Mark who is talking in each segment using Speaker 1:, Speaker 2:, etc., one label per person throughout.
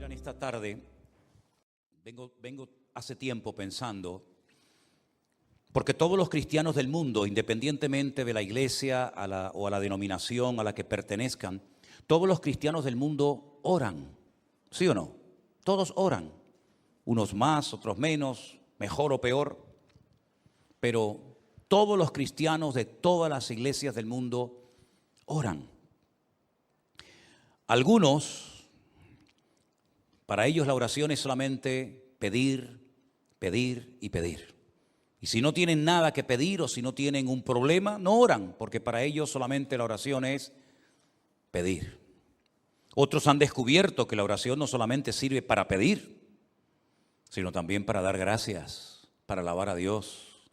Speaker 1: Miren, esta tarde vengo hace tiempo pensando, porque todos los cristianos del mundo, independientemente de la iglesia o a la denominación a la que pertenezcan, todos los cristianos del mundo oran, ¿sí o no? Todos oran, unos más, otros menos, mejor o peor, pero todos los cristianos de todas las iglesias del mundo oran. Algunos, para ellos la oración es solamente pedir, pedir y pedir. Y si no tienen nada que pedir o si no tienen un problema, no oran, porque para ellos solamente la oración es pedir. Otros han descubierto que la oración no solamente sirve para pedir, sino también para dar gracias, para alabar a Dios,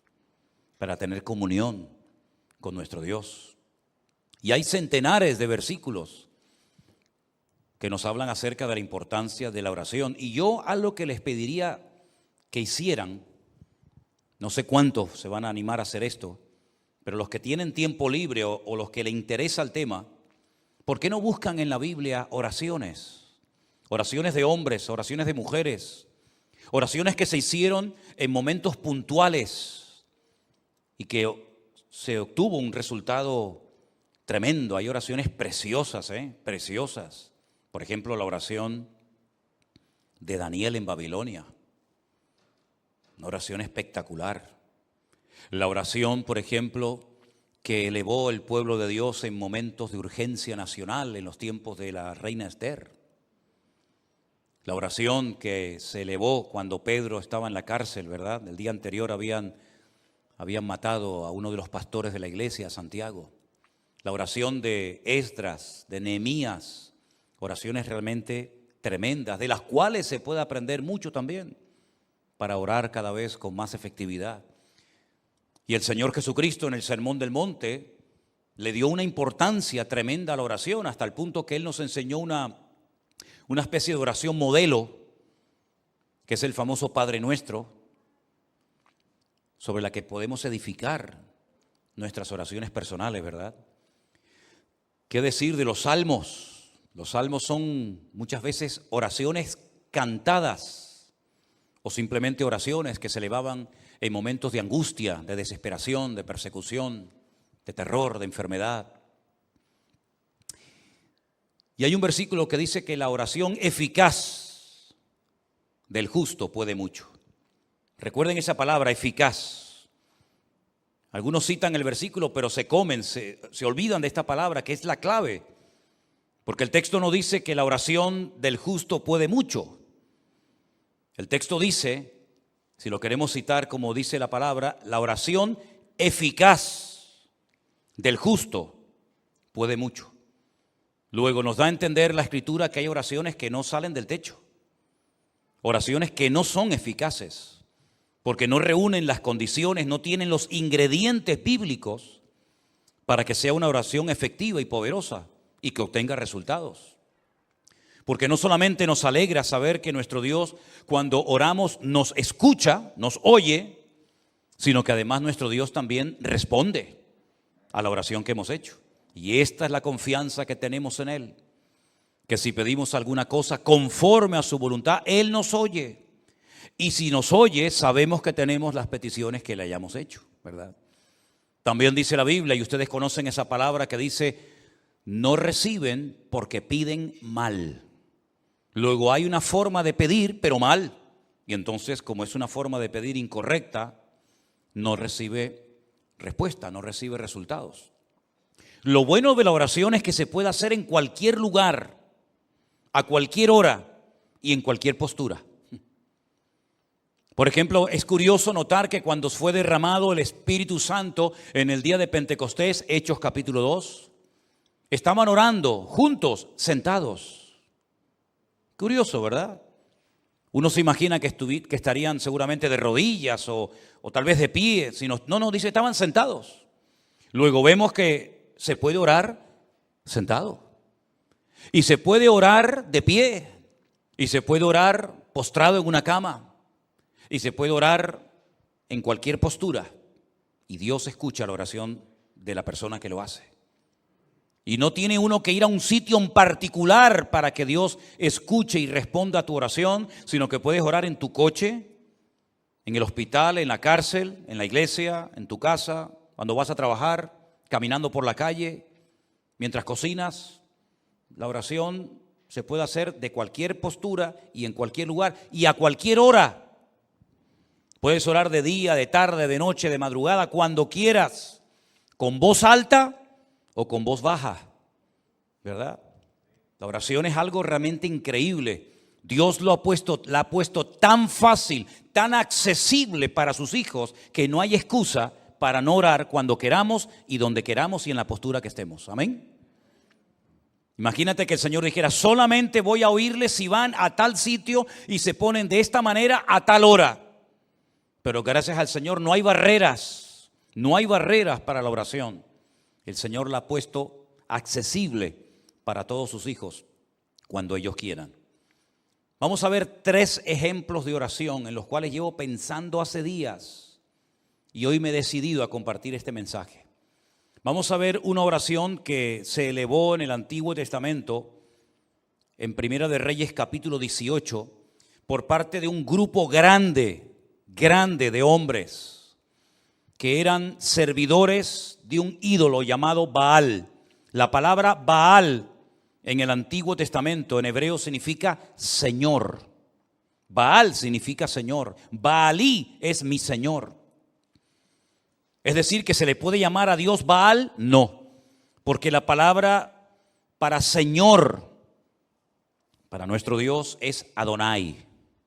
Speaker 1: para tener comunión con nuestro Dios. Y hay centenares de versículos que nos hablan acerca de la importancia de la oración. Y yo algo que les pediría que hicieran, no sé cuántos se van a animar a hacer esto, pero los que tienen tiempo libre o los que les interesa el tema, ¿por qué no buscan en la Biblia oraciones? Oraciones de hombres, oraciones de mujeres, oraciones que se hicieron en momentos puntuales y que se obtuvo un resultado tremendo. Hay oraciones preciosas, preciosas. Por ejemplo, la oración de Daniel en Babilonia, una oración espectacular. La oración, por ejemplo, que elevó el pueblo de Dios en momentos de urgencia nacional en los tiempos de la reina Esther. La oración que se elevó cuando Pedro estaba en la cárcel, ¿verdad? El día anterior habían matado a uno de los pastores de la iglesia, Santiago. La oración de Esdras, de Nehemías, oraciones realmente tremendas, de las cuales se puede aprender mucho también para orar cada vez con más efectividad. Y el Señor Jesucristo en el Sermón del Monte le dio una importancia tremenda a la oración, hasta el punto que Él nos enseñó una especie de oración modelo, que es el famoso Padre Nuestro, sobre la que podemos edificar nuestras oraciones personales, ¿verdad? ¿Qué decir de los salmos? Los salmos son muchas veces oraciones cantadas o simplemente oraciones que se elevaban en momentos de angustia, de desesperación, de persecución, de terror, de enfermedad. Y hay un versículo que dice que la oración eficaz del justo puede mucho. Recuerden esa palabra, eficaz. Algunos citan el versículo, pero se olvidan de esta palabra, que es la clave. Porque el texto no dice que la oración del justo puede mucho. El texto dice, si lo queremos citar como dice la palabra, la oración eficaz del justo puede mucho. Luego nos da a entender la Escritura que hay oraciones que no salen del techo. Oraciones que no son eficaces, porque no reúnen las condiciones, no tienen los ingredientes bíblicos para que sea una oración efectiva y poderosa y que obtenga resultados. Porque no solamente nos alegra saber que nuestro Dios, cuando oramos, nos escucha, nos oye, sino que además nuestro Dios también responde a la oración que hemos hecho. Y esta es la confianza que tenemos en Él, que si pedimos alguna cosa conforme a su voluntad, Él nos oye. Y si nos oye, sabemos que tenemos las peticiones que le hayamos hecho, ¿verdad? También dice la Biblia, y ustedes conocen esa palabra que dice, no reciben porque piden mal. Luego hay una forma de pedir, pero mal. Y entonces, como es una forma de pedir incorrecta, no recibe respuesta, no recibe resultados. Lo bueno de la oración es que se puede hacer en cualquier lugar, a cualquier hora y en cualquier postura. Por ejemplo, es curioso notar que cuando fue derramado el Espíritu Santo en el día de Pentecostés, Hechos capítulo 2, estaban orando juntos, sentados. Curioso, ¿verdad? Uno se imagina que estarían seguramente de rodillas o tal vez de pie. No, dice, estaban sentados. Luego vemos que se puede orar sentado. Y se puede orar de pie. Y se puede orar postrado en una cama. Y se puede orar en cualquier postura. Y Dios escucha la oración de la persona que lo hace. Y no tiene uno que ir a un sitio en particular para que Dios escuche y responda a tu oración, sino que puedes orar en tu coche, en el hospital, en la cárcel, en la iglesia, en tu casa, cuando vas a trabajar, caminando por la calle, mientras cocinas. La oración se puede hacer de cualquier postura y en cualquier lugar y a cualquier hora. Puedes orar de día, de tarde, de noche, de madrugada, cuando quieras, con voz alta o con voz baja, ¿verdad? La oración es algo realmente increíble. Dios la ha puesto tan fácil, tan accesible para sus hijos, que no hay excusa para no orar cuando queramos y donde queramos y en la postura que estemos. Amén. Imagínate que el Señor dijera: solamente voy a oírles si van a tal sitio y se ponen de esta manera a tal hora. Pero gracias al Señor no hay barreras, no hay barreras para la oración. El Señor la ha puesto accesible para todos sus hijos cuando ellos quieran. Vamos a ver 3 ejemplos de oración en los cuales llevo pensando hace días y hoy me he decidido a compartir este mensaje. Vamos a ver una oración que se elevó en el Antiguo Testamento, en Primera de Reyes capítulo 18, por parte de un grupo grande de hombres que eran servidores de un ídolo llamado Baal. La palabra Baal en el Antiguo Testamento en hebreo significa Señor. Baal significa Señor. Baalí es mi Señor. Es decir, que se le puede llamar a Dios Baal, no, porque la palabra para Señor, para nuestro Dios es Adonai,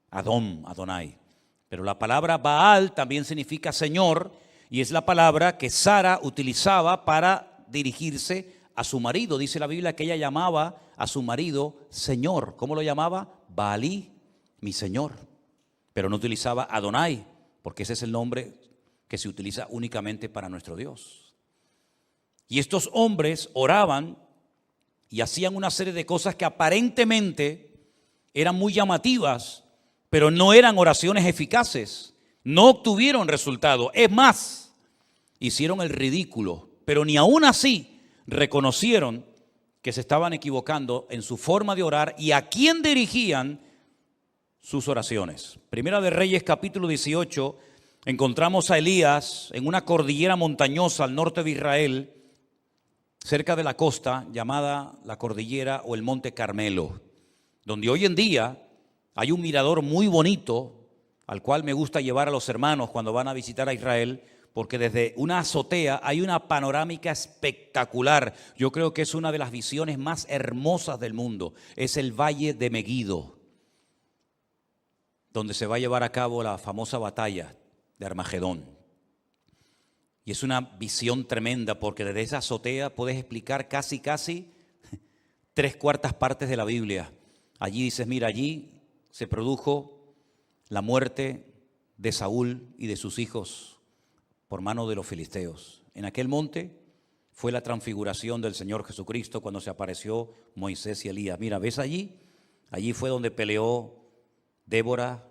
Speaker 1: Adonai. Pero la palabra Baal también significa Señor y es la palabra que Sara utilizaba para dirigirse a su marido. Dice la Biblia que ella llamaba a su marido Señor. ¿Cómo lo llamaba? Baalí, mi Señor. Pero no utilizaba Adonai, porque ese es el nombre que se utiliza únicamente para nuestro Dios. Y estos hombres oraban y hacían una serie de cosas que aparentemente eran muy llamativas, pero no eran oraciones eficaces. No obtuvieron resultado. Es más, hicieron el ridículo, pero ni aún así reconocieron que se estaban equivocando en su forma de orar y a quién dirigían sus oraciones. Primera de Reyes capítulo 18, encontramos a Elías en una cordillera montañosa al norte de Israel, cerca de la costa llamada la cordillera o el Monte Carmelo, donde hoy en día hay un mirador muy bonito al cual me gusta llevar a los hermanos cuando van a visitar a Israel, porque desde una azotea hay una panorámica espectacular. Yo creo que es una de las visiones más hermosas del mundo. Es el Valle de Meguido, donde se va a llevar a cabo la famosa batalla de Armagedón. Y es una visión tremenda, porque desde esa azotea puedes explicar casi 3/4 partes de la Biblia. Allí dices: mira, allí se produjo la muerte de Saúl y de sus hijos por mano de los filisteos. En aquel monte fue la transfiguración del Señor Jesucristo cuando se apareció Moisés y Elías. Mira, ¿ves allí? Allí fue donde peleó Débora,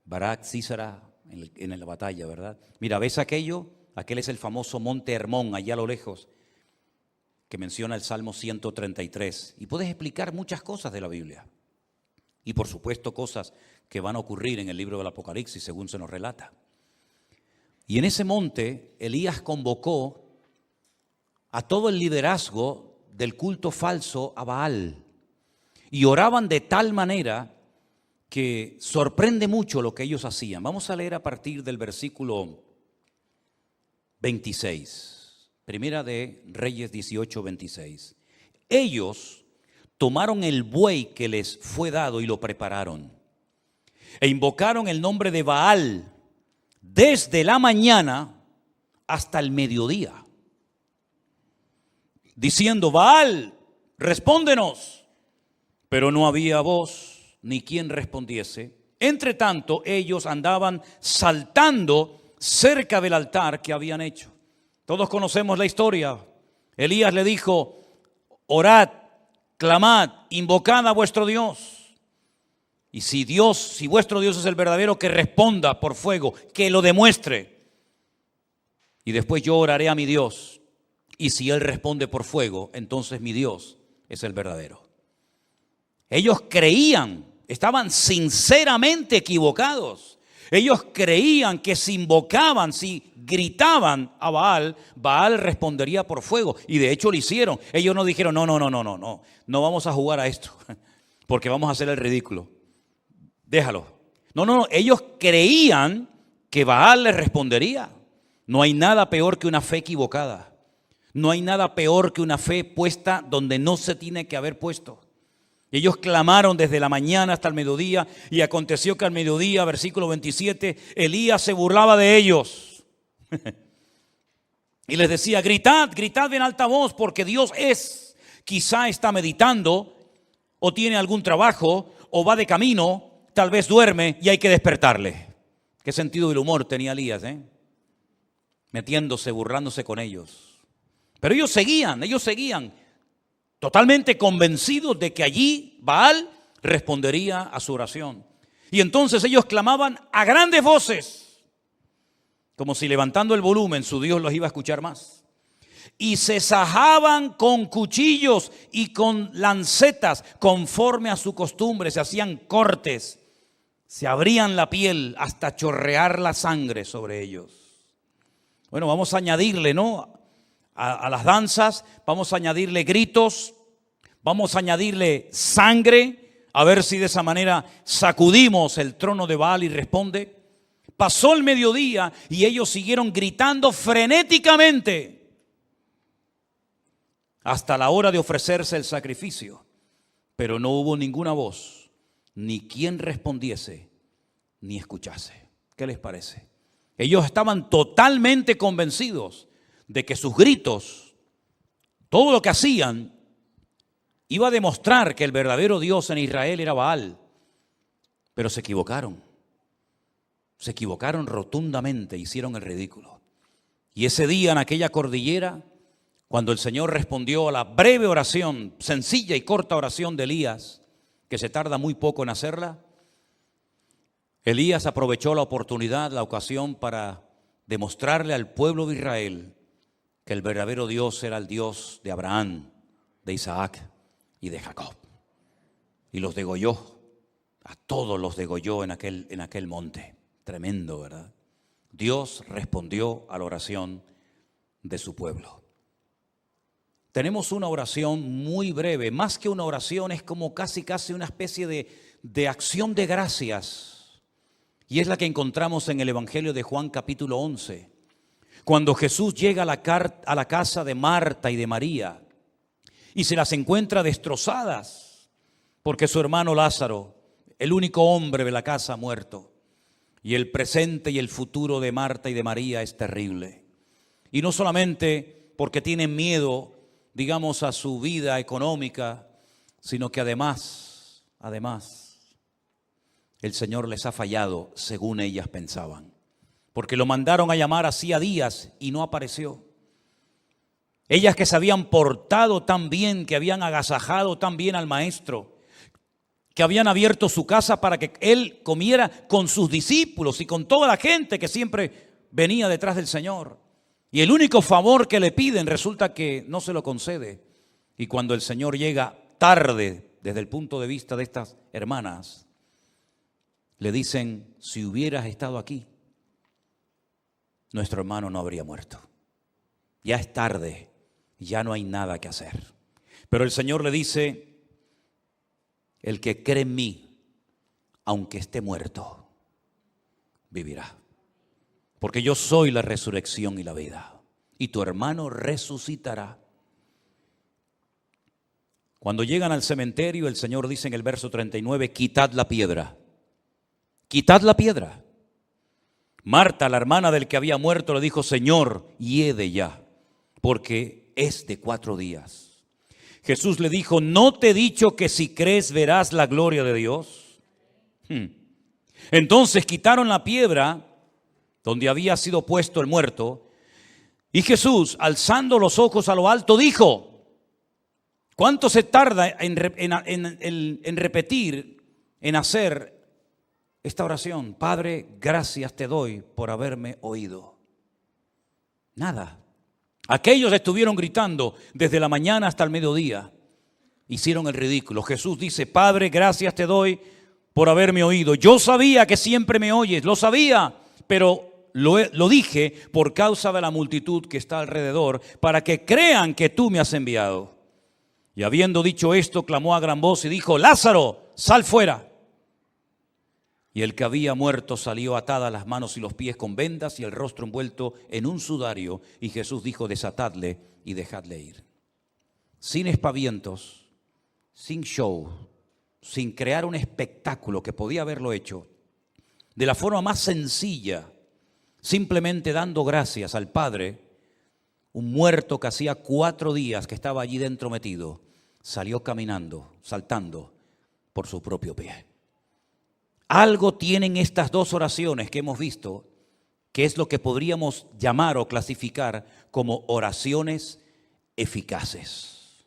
Speaker 1: Barak, Sísara en la batalla, ¿verdad? Mira, ¿ves aquello? Aquel es el famoso monte Hermón, allá a lo lejos, que menciona el Salmo 133. Y puedes explicar muchas cosas de la Biblia. Y por supuesto cosas que van a ocurrir en el libro del Apocalipsis, según se nos relata. Y en ese monte Elías convocó a todo el liderazgo del culto falso a Baal. Y oraban de tal manera que sorprende mucho lo que ellos hacían. Vamos a leer a partir del versículo 26. Primera de Reyes 18, 26. Ellos tomaron el buey que les fue dado y lo prepararon, e invocaron el nombre de Baal desde la mañana hasta el mediodía, diciendo: Baal, respóndenos. Pero no había voz ni quien respondiese. Entre tanto, ellos andaban saltando cerca del altar que habían hecho. Todos conocemos la historia. Elías le dijo: orad, clamad, invocad a vuestro Dios. Y si vuestro Dios es el verdadero, que responda por fuego, que lo demuestre. Y después yo oraré a mi Dios. Y si Él responde por fuego, entonces mi Dios es el verdadero. Ellos creían, estaban sinceramente equivocados. Ellos creían que si invocaban, si gritaban a Baal, Baal respondería por fuego. Y de hecho lo hicieron. Ellos no dijeron, no vamos a jugar a esto, porque vamos a hacer el ridículo. Déjalo. No, ellos creían que Baal les respondería. No hay nada peor que una fe equivocada. No hay nada peor que una fe puesta donde no se tiene que haber puesto. Ellos clamaron desde la mañana hasta el mediodía, y aconteció que al mediodía, versículo 27, Elías se burlaba de ellos. Y les decía, gritad en alta voz, porque Dios es. Quizá está meditando, o tiene algún trabajo, o va de camino, tal vez duerme y hay que despertarle. ¿Qué sentido del humor tenía Elías, metiéndose, burlándose con ellos? Pero ellos seguían. Totalmente convencidos de que allí Baal respondería a su oración. Y entonces ellos clamaban a grandes voces, como si levantando el volumen su Dios los iba a escuchar más. Y se sajaban con cuchillos y con lancetas, conforme a su costumbre. Se hacían cortes, se abrían la piel hasta chorrear la sangre sobre ellos. Bueno, vamos a añadirle, a las danzas, vamos a añadirle gritos, vamos a añadirle sangre, a ver si de esa manera sacudimos el trono de Baal y responde. Pasó el mediodía y ellos siguieron gritando frenéticamente hasta la hora de ofrecerse el sacrificio, pero no hubo ninguna voz, ni quien respondiese, ni escuchase. ¿Qué les parece? Ellos estaban totalmente convencidos de que sus gritos, todo lo que hacían, iba a demostrar que el verdadero Dios en Israel era Baal. Pero se equivocaron rotundamente, hicieron el ridículo. Y ese día en aquella cordillera, cuando el Señor respondió a la breve oración, sencilla y corta oración de Elías, que se tarda muy poco en hacerla, Elías aprovechó la oportunidad, la ocasión, para demostrarle al pueblo de Israel que el verdadero Dios era el Dios de Abraham, de Isaac y de Jacob. Y los degolló, a todos los degolló en aquel monte. Tremendo, ¿verdad? Dios respondió a la oración de su pueblo. Tenemos una oración muy breve, más que una oración, es como casi una especie de acción de gracias. Y es la que encontramos en el Evangelio de Juan capítulo 11. Cuando Jesús llega a la casa de Marta y de María y se las encuentra destrozadas porque su hermano Lázaro, el único hombre de la casa, ha muerto. Y el presente y el futuro de Marta y de María es terrible. Y no solamente porque tienen miedo, digamos, a su vida económica, sino que además, el Señor les ha fallado según ellas pensaban. Porque lo mandaron a llamar hacía días y no apareció. Ellas que se habían portado tan bien, que habían agasajado tan bien al maestro, que habían abierto su casa para que él comiera con sus discípulos y con toda la gente que siempre venía detrás del Señor. Y el único favor que le piden resulta que no se lo concede. Y cuando el Señor llega tarde desde el punto de vista de estas hermanas, le dicen: si hubieras estado aquí, nuestro hermano no habría muerto. Ya es tarde, ya no hay nada que hacer. Pero el Señor le dice: el que cree en mí, aunque esté muerto, vivirá. Porque yo soy la resurrección y la vida. Y tu hermano resucitará. Cuando llegan al cementerio, el Señor dice en el verso 39, quitad la piedra. Quitad la piedra. Marta, la hermana del que había muerto, le dijo: Señor, hiede ya, porque es de 4 días. Jesús le dijo: ¿no te he dicho que si crees verás la gloria de Dios? Entonces quitaron la piedra donde había sido puesto el muerto, y Jesús, alzando los ojos a lo alto, dijo: ¿cuánto se tarda en repetir, en hacer esta oración? Padre, gracias te doy por haberme oído. Nada. Aquellos estuvieron gritando desde la mañana hasta el mediodía. Hicieron el ridículo. Jesús dice: Padre, gracias te doy por haberme oído. Yo sabía que siempre me oyes, lo sabía, pero lo dije por causa de la multitud que está alrededor, para que crean que tú me has enviado. Y habiendo dicho esto, clamó a gran voz y dijo: Lázaro, sal fuera. Y el que había muerto salió atadas las manos y los pies con vendas y el rostro envuelto en un sudario. Y Jesús dijo: desatadle y dejadle ir. Sin espavientos, sin show, sin crear un espectáculo que podía haberlo hecho, de la forma más sencilla, simplemente dando gracias al Padre, un muerto que hacía 4 días que estaba allí dentro metido, salió caminando, saltando por su propio pie. Algo tienen estas dos oraciones que hemos visto, que es lo que podríamos llamar o clasificar como oraciones eficaces.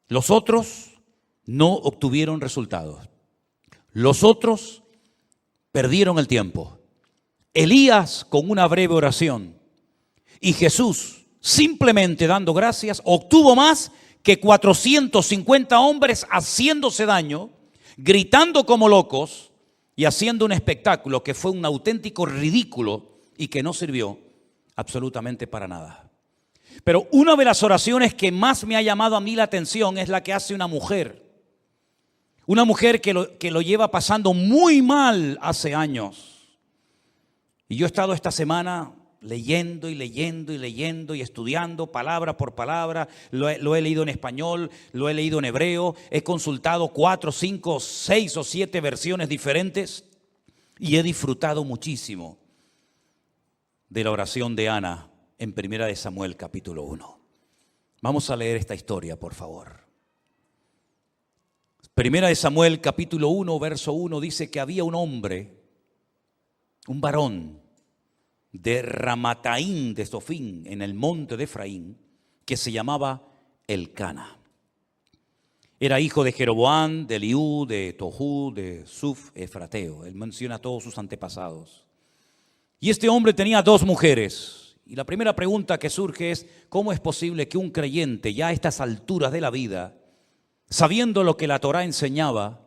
Speaker 1: Los otros no obtuvieron resultados. Los otros perdieron el tiempo. Elías con una breve oración y Jesús simplemente dando gracias obtuvo más que 450 hombres haciéndose daño, gritando como locos y haciendo un espectáculo que fue un auténtico ridículo y que no sirvió absolutamente para nada. Pero una de las oraciones que más me ha llamado a mí la atención es la que hace una mujer. Una mujer que lo lleva pasando muy mal hace años. Y yo he estado esta semana leyendo y estudiando palabra por palabra. Lo he leído en español, lo he leído en hebreo. He consultado 4, 5, 6 o 7 versiones diferentes y he disfrutado muchísimo de la oración de Ana en 1 Samuel capítulo 1. Vamos a leer esta historia, por favor. 1 Samuel capítulo 1, verso 1 dice que había un hombre, un varón de Ramataim de Sofín, en el monte de Efraín, que se llamaba Elcana. Era hijo de Jeroboam, de Eliú, de Tohu, de Suf, Efrateo. Él menciona a todos sus antepasados. Y este hombre tenía 2 mujeres. Y la primera pregunta que surge es: ¿cómo es posible que un creyente ya a estas alturas de la vida, sabiendo lo que la Torá enseñaba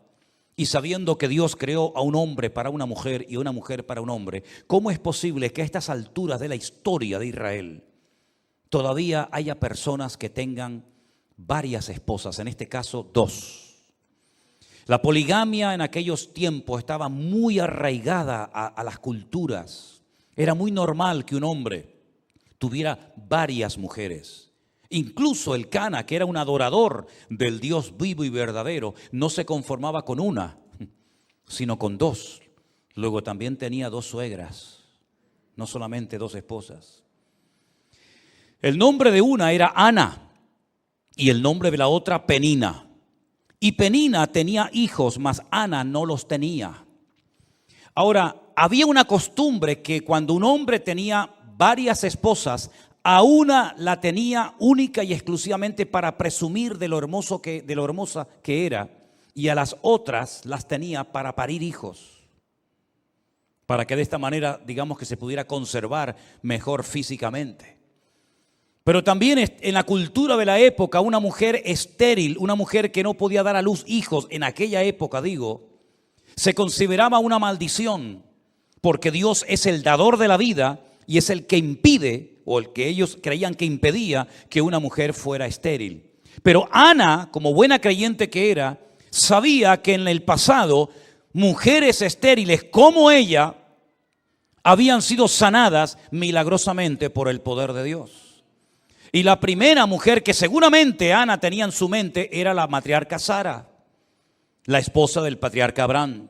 Speaker 1: y sabiendo que Dios creó a un hombre para una mujer y una mujer para un hombre, cómo es posible que a estas alturas de la historia de Israel todavía haya personas que tengan varias esposas, en este caso 2? La poligamia en aquellos tiempos estaba muy arraigada a las culturas. Era muy normal que un hombre tuviera varias mujeres. Incluso Elcana, que era un adorador del Dios vivo y verdadero, no se conformaba con una, sino con 2. Luego también tenía 2 suegras, no solamente 2 esposas. El nombre de una era Ana y el nombre de la otra Penina. Y Penina tenía hijos, mas Ana no los tenía. Ahora, había una costumbre que cuando un hombre tenía varias esposas, a una la tenía única y exclusivamente para presumir de lo hermosa que era, y a las otras las tenía para parir hijos, para que de esta manera, digamos, que se pudiera conservar mejor físicamente. Pero también en la cultura de la época, una mujer estéril, una mujer que no podía dar a luz hijos, en aquella época se consideraba una maldición, porque Dios es el dador de la vida y es el que impide, o el que ellos creían que impedía, que una mujer fuera estéril. Pero Ana, como buena creyente que era, sabía que en el pasado mujeres estériles como ella habían sido sanadas milagrosamente por el poder de Dios. Y la primera mujer que seguramente Ana tenía en su mente era la matriarca Sara, la esposa del patriarca Abraham,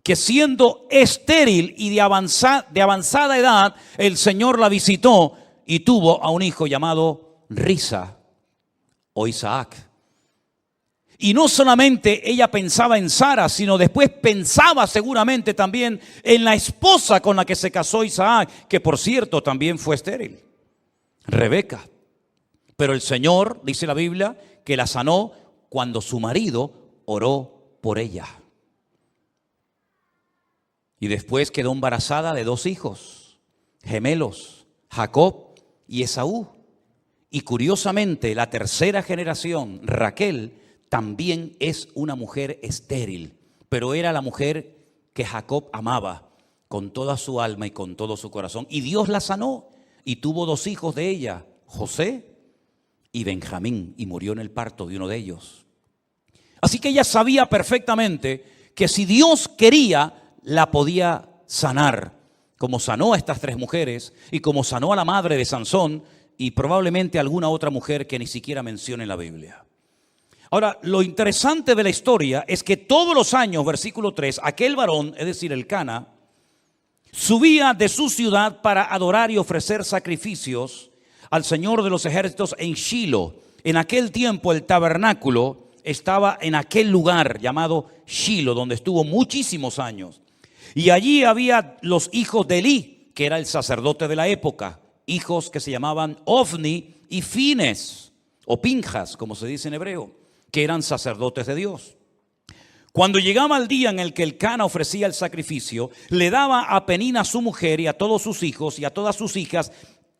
Speaker 1: que siendo estéril y de avanzada edad, el Señor la visitó y tuvo a un hijo llamado Risa o Isaac. Y no solamente ella pensaba en Sara, sino después pensaba seguramente también en la esposa con la que se casó Isaac, que por cierto también fue estéril, Rebeca. Pero el Señor, dice la Biblia, que la sanó cuando su marido oró por ella. Y después quedó embarazada de 2 hijos, gemelos, Jacob y Esaú. Y curiosamente, la tercera generación, Raquel, también es una mujer estéril, pero era la mujer que Jacob amaba con toda su alma y con todo su corazón. Y Dios la sanó y tuvo 2 hijos de ella, José y Benjamín, y murió en el parto de uno de ellos. Así que ella sabía perfectamente que si Dios quería, la podía sanar, como sanó a estas 3 mujeres y como sanó a la madre de Sansón y probablemente alguna otra mujer que ni siquiera menciona en la Biblia. Ahora, lo interesante de la historia es que todos los años, versículo 3, aquel varón, es decir, Elcana, subía de su ciudad para adorar y ofrecer sacrificios al Señor de los ejércitos en Shilo. En aquel tiempo el tabernáculo estaba en aquel lugar llamado Shilo, donde estuvo muchísimos años. Y allí había los hijos de Elí, que era el sacerdote de la época, hijos que se llamaban Ofni y Fines, o Pinjas, como se dice en hebreo, que eran sacerdotes de Dios. Cuando llegaba el día en el que Elcana ofrecía el sacrificio, le daba a Penina su mujer y a todos sus hijos y a todas sus hijas,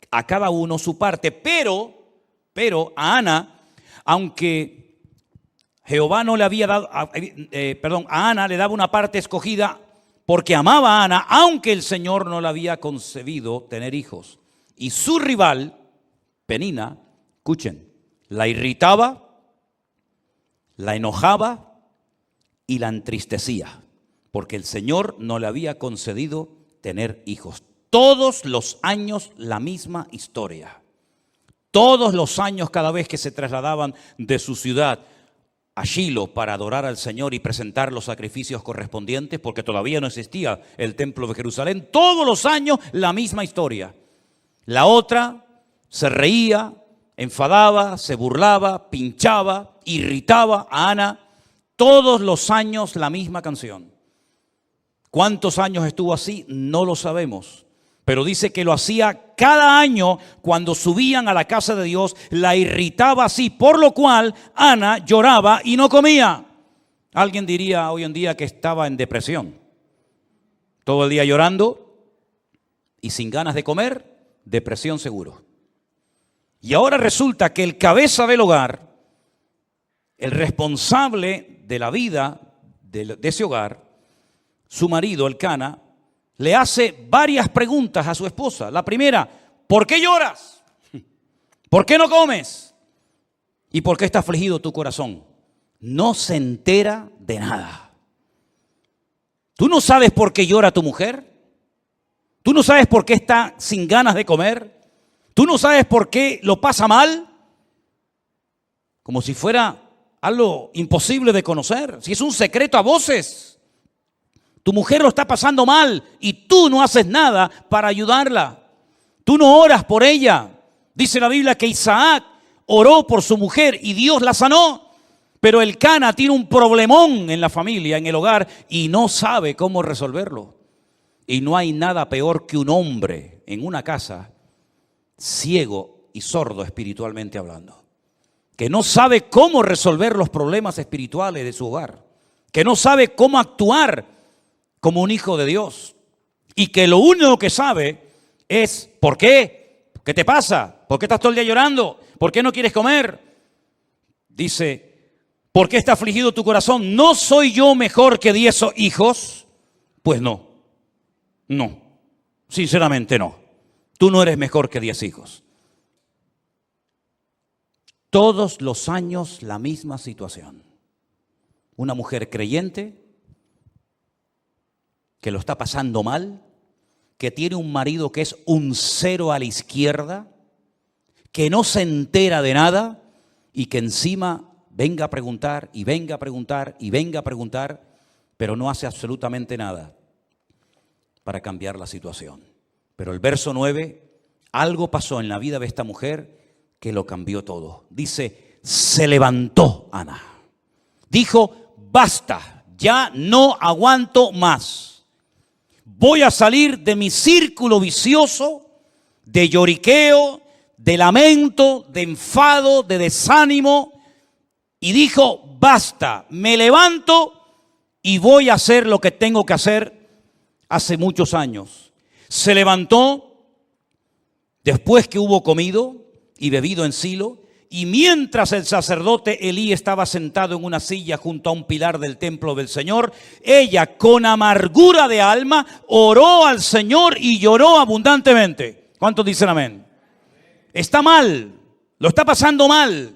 Speaker 1: a cada uno su parte. Pero a Ana, aunque Jehová no le había dado, a Ana le daba una parte escogida porque amaba a Ana, aunque el Señor no le había concebido tener hijos. Y su rival, Penina, escuchen, la irritaba, la enojaba y la entristecía, porque el Señor no le había concedido tener hijos. Todos los años la misma historia. Todos los años, cada vez que se trasladaban de su ciudad a Shilo para adorar al Señor y presentar los sacrificios correspondientes, porque todavía no existía el templo de Jerusalén, todos los años la misma historia. La otra se reía, enfadaba, se burlaba, pinchaba, irritaba a Ana. Todos los años la misma canción. ¿Cuántos años estuvo así? No lo sabemos. Pero dice que lo hacía cada año cuando subían a la casa de Dios, la irritaba así, por lo cual Ana lloraba y no comía. Alguien diría hoy en día que estaba en depresión. Todo el día llorando y sin ganas de comer, depresión seguro. Y ahora resulta que el cabeza del hogar, el responsable de la vida de ese hogar, su marido, Elcana, le hace varias preguntas a su esposa. La primera, ¿por qué lloras? ¿Por qué no comes? ¿Y por qué está afligido tu corazón? No se entera de nada. ¿Tú no sabes por qué llora tu mujer? ¿Tú no sabes por qué está sin ganas de comer? ¿Tú no sabes por qué lo pasa mal? Como si fuera algo imposible de conocer. Si es un secreto a voces. Tu mujer lo está pasando mal y tú no haces nada para ayudarla. Tú no oras por ella. Dice la Biblia que Isaac oró por su mujer y Dios la sanó. Pero Elcana tiene un problemón en la familia, en el hogar, y no sabe cómo resolverlo. Y no hay nada peor que un hombre en una casa ciego y sordo espiritualmente hablando, que no sabe cómo resolver los problemas espirituales de su hogar, que no sabe cómo actuar como un hijo de Dios, y que lo único que sabe es ¿por qué? ¿Qué te pasa? ¿Por qué estás todo el día llorando? ¿Por qué no quieres comer? Dice, ¿por qué está afligido tu corazón? ¿No soy yo mejor que 10 hijos? Pues no, sinceramente no. Tú no eres mejor que 10 hijos. Todos los años la misma situación. Una mujer creyente que lo está pasando mal, que tiene un marido que es un 0 a la izquierda, que no se entera de nada y que encima venga a preguntar y venga a preguntar y venga a preguntar, pero no hace absolutamente nada para cambiar la situación. Pero el verso 9, algo pasó en la vida de esta mujer que lo cambió todo. Dice, se levantó Ana. Dijo, basta, ya no aguanto más. Voy a salir de mi círculo vicioso, de lloriqueo, de lamento, de enfado, de desánimo. Y dijo, basta, me levanto y voy a hacer lo que tengo que hacer hace muchos años. Se levantó, Después que hubo comido y bebido en Silo, y mientras el sacerdote Elí estaba sentado en una silla junto a un pilar del templo del Señor, ella con amargura de alma oró al Señor y lloró abundantemente. ¿Cuántos dicen amén? Está mal, lo está pasando mal,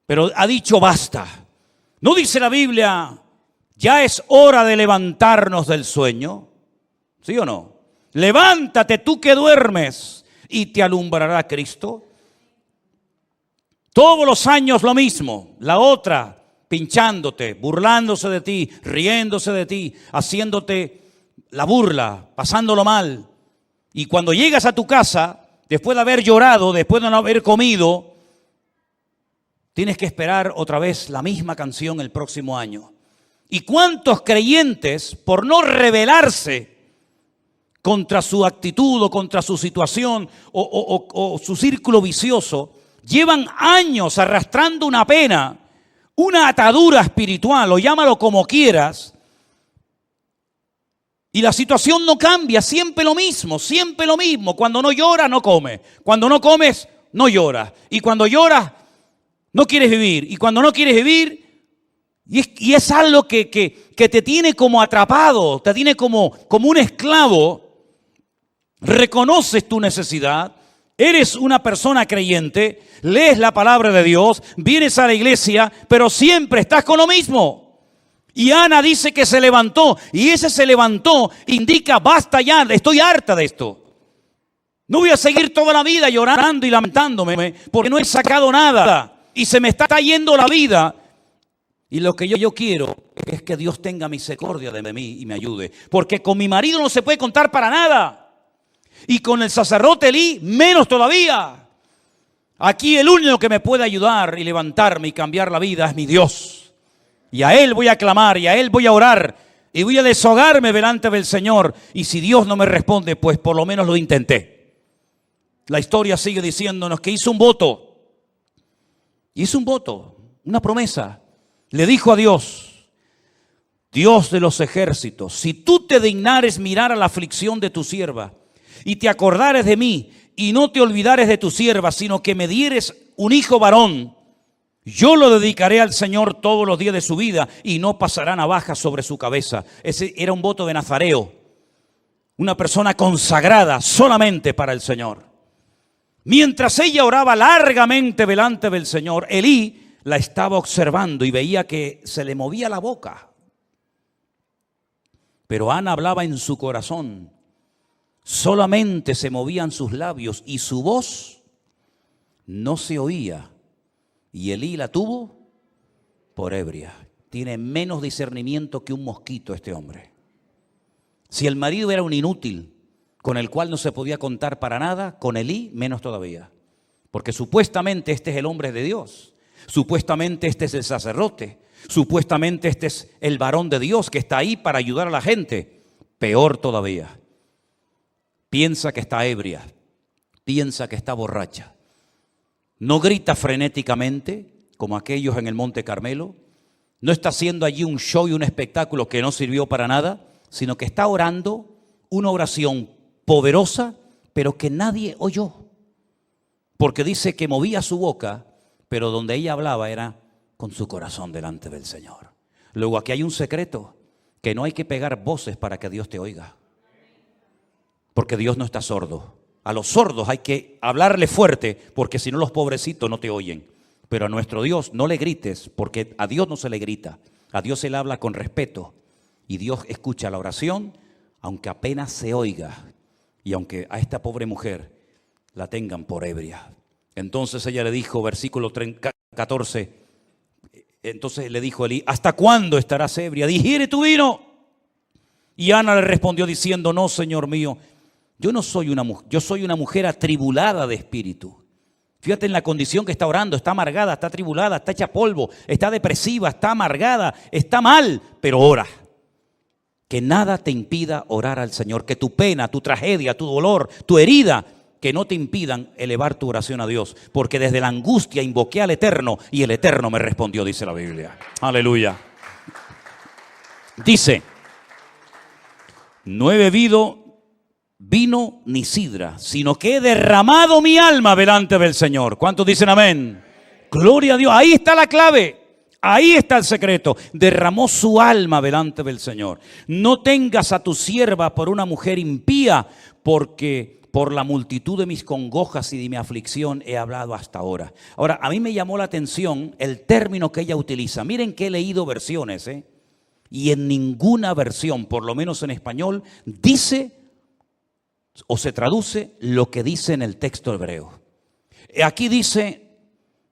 Speaker 1: pero ha dicho basta. ¿No dice la Biblia, ya es hora de levantarnos del sueño? ¿Sí o no? Levántate tú que duermes y te alumbrará Cristo. Todos los años lo mismo, la otra pinchándote, burlándose de ti, riéndose de ti, haciéndote la burla, pasándolo mal. Y cuando llegas a tu casa, después de haber llorado, después de no haber comido, tienes que esperar otra vez la misma canción el próximo año. ¿Y cuántos creyentes, por no rebelarse contra su actitud o contra su situación o su círculo vicioso, llevan años arrastrando una pena, una atadura espiritual, o llámalo como quieras, y la situación no cambia, siempre lo mismo, siempre lo mismo. Cuando no lloras, no comes. Cuando no comes, no lloras. Y cuando lloras, no quieres vivir. Y cuando no quieres vivir, y es algo que te tiene como atrapado, te tiene como un esclavo. Reconoces tu necesidad. Eres una persona creyente, lees la palabra de Dios, vienes a la iglesia, pero siempre estás con lo mismo. Y Ana dice que se levantó, y ese se levantó indica basta ya, estoy harta de esto. No voy a seguir toda la vida llorando y lamentándome porque no he sacado nada y se me está yendo la vida. Y lo que yo quiero es que Dios tenga misericordia de mí y me ayude, porque con mi marido no se puede contar para nada. Y con el sacerdote Elí, menos todavía. Aquí el único que me puede ayudar y levantarme y cambiar la vida es mi Dios. Y a Él voy a clamar, y a Él voy a orar, y voy a deshogarme delante del Señor. Y si Dios no me responde, pues por lo menos lo intenté. La historia sigue diciéndonos que hizo un voto. Hizo un voto, una promesa. Le dijo a Dios, Dios de los ejércitos, si tú te dignares mirar a la aflicción de tu sierva, y te acordares de mí, y no te olvidares de tu sierva, sino que me dieres un hijo varón, yo lo dedicaré al Señor todos los días de su vida, y no pasará navaja sobre su cabeza. Ese era un voto de nazareo, una persona consagrada solamente para el Señor. Mientras ella oraba largamente delante del Señor, Elí la estaba observando y veía que se le movía la boca. Pero Ana hablaba en su corazón. Solamente se movían sus labios y su voz no se oía. Y Elí la tuvo por ebria. Tiene menos discernimiento que un mosquito este hombre. Si el marido era un inútil con el cual no se podía contar para nada, con Elí menos todavía. Porque supuestamente este es el hombre de Dios. Supuestamente este es el sacerdote. Supuestamente este es el varón de Dios que está ahí para ayudar a la gente. Peor todavía. Piensa que está ebria, piensa que está borracha. No grita frenéticamente como aquellos en el Monte Carmelo. No está haciendo allí un show y un espectáculo que no sirvió para nada, sino que está orando una oración poderosa, pero que nadie oyó. Porque dice que movía su boca, pero donde ella hablaba era con su corazón delante del Señor. Luego aquí hay un secreto, que no hay que pegar voces para que Dios te oiga. Porque Dios no está sordo. A los sordos hay que hablarle fuerte, porque si no los pobrecitos no te oyen. Pero a nuestro Dios no le grites, porque a Dios no se le grita. A Dios se le habla con respeto. Y Dios escucha la oración, aunque apenas se oiga. Y aunque a esta pobre mujer la tengan por ebria. Entonces ella le dijo, versículo 14, entonces le dijo Elí, ¿hasta cuándo estarás ebria? Digiere tu vino. Y Ana le respondió diciendo, no, Señor mío, yo no soy una mujer, yo soy una mujer atribulada de espíritu. Fíjate en la condición que está orando, está amargada, está atribulada, está hecha polvo, está depresiva, está amargada, está mal, pero ora. Que nada te impida orar al Señor, que tu pena, tu tragedia, tu dolor, tu herida, que no te impidan elevar tu oración a Dios. Porque desde la angustia invoqué al Eterno y el Eterno me respondió, dice la Biblia. Aleluya. Dice, no he bebido vino ni sidra, sino que he derramado mi alma delante del Señor. ¿Cuántos dicen amén? Gloria a Dios. Ahí está la clave. Ahí está el secreto. Derramó su alma delante del Señor. No tengas a tu sierva por una mujer impía, porque por la multitud de mis congojas y de mi aflicción he hablado hasta ahora. Ahora, a mí me llamó la atención el término que ella utiliza. Miren que he leído versiones, y en ninguna versión, por lo menos en español, dice o se traduce lo que dice en el texto hebreo. Aquí dice: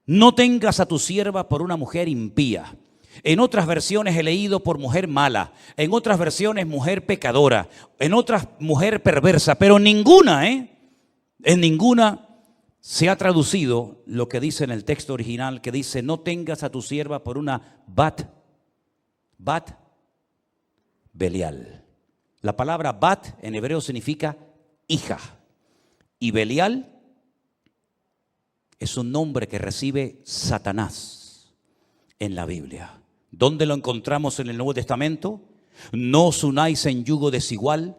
Speaker 1: no tengas a tu sierva por una mujer impía. En otras versiones he leído por mujer mala, en otras versiones mujer pecadora, en otras mujer perversa, pero en ninguna se ha traducido lo que dice en el texto original, que dice: no tengas a tu sierva por una bat Belial. La palabra bat en hebreo significa hija, y Belial es un nombre que recibe Satanás en la Biblia. ¿Dónde lo encontramos en el Nuevo Testamento? No os unáis en yugo desigual,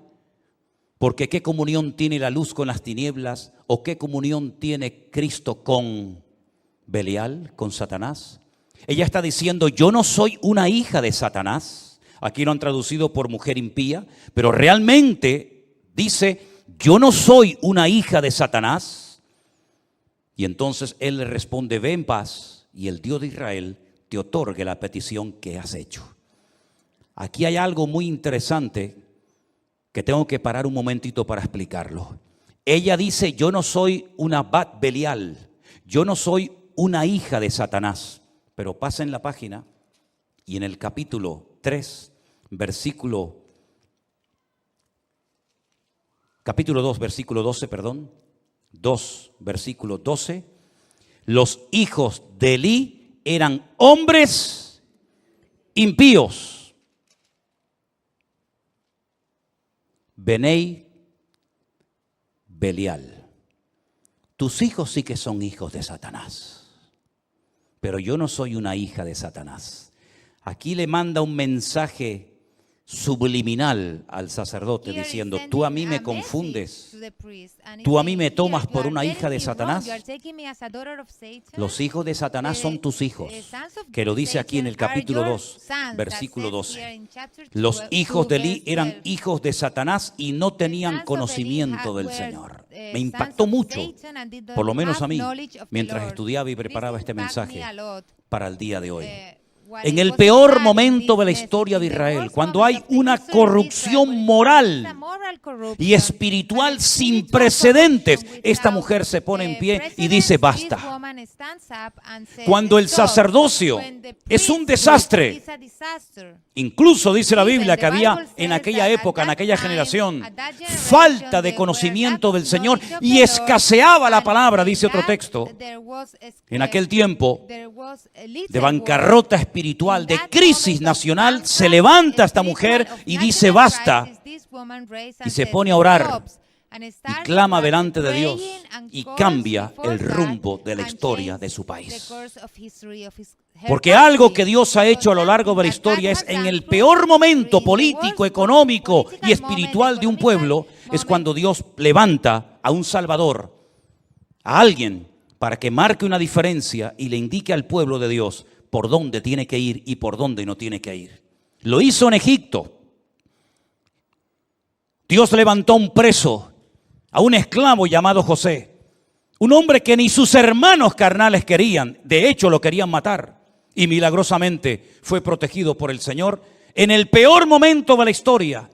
Speaker 1: porque ¿qué comunión tiene la luz con las tinieblas? ¿O qué comunión tiene Cristo con Belial, con Satanás? Ella está diciendo: yo no soy una hija de Satanás. Aquí lo han traducido por mujer impía, pero realmente dice: yo no soy una hija de Satanás. Y entonces él le responde: ve en paz, y el Dios de Israel te otorgue la petición que has hecho. Aquí hay algo muy interesante que tengo que parar un momentito para explicarlo. Ella dice: yo no soy una bat Belial, yo no soy una hija de Satanás. Pero pasa en la página y en el capítulo 3, capítulo 2, versículo 12, 2, versículo 12, los hijos de Elí eran hombres impíos. Benei Belial. Tus hijos sí que son hijos de Satanás, pero yo no soy una hija de Satanás. Aquí le manda un mensaje subliminal al sacerdote diciendo: tú a mí me confundes, tú a mí me tomas por una hija de Satanás. Los hijos de Satanás son tus hijos, que lo dice aquí en el capítulo 2, versículo 12. Los hijos de Elí eran hijos de Satanás y no tenían conocimiento del Señor. Me impactó mucho, por lo menos a mí, mientras estudiaba y preparaba este mensaje para el día de hoy. En el peor momento de la historia de Israel, cuando hay una corrupción moral y espiritual sin precedentes, esta mujer se pone en pie y dice: basta. Cuando el sacerdocio es un desastre, incluso dice la Biblia que había en aquella época, en aquella generación, falta de conocimiento del Señor y escaseaba la palabra, dice otro texto. En aquel tiempo de bancarrota espiritual, de crisis nacional, se levanta esta mujer y dice: basta, y se pone a orar y clama delante de Dios y cambia el rumbo de la historia de su país. Porque algo que Dios ha hecho a lo largo de la historia es, en el peor momento político, económico y espiritual de un pueblo, es cuando Dios levanta a un Salvador, a alguien, para que marque una diferencia y le indique al pueblo de Dios por dónde tiene que ir y por dónde no tiene que ir. Lo hizo en Egipto. Dios levantó un preso, a un esclavo llamado José, un hombre que ni sus hermanos carnales querían, de hecho lo querían matar, y milagrosamente fue protegido por el Señor en el peor momento de la historia,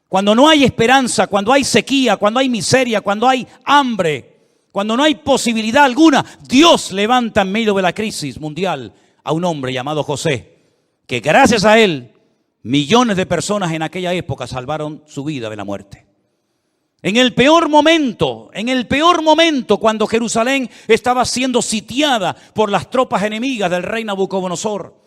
Speaker 1: cuando no hay esperanza, cuando hay sequía, cuando hay miseria, cuando hay hambre, cuando no hay posibilidad alguna. Dios levanta en medio de la crisis mundial a un hombre llamado José, que gracias a él millones de personas en aquella época salvaron su vida de la muerte. En el peor momento, cuando Jerusalén estaba siendo sitiada por las tropas enemigas del rey Nabucodonosor,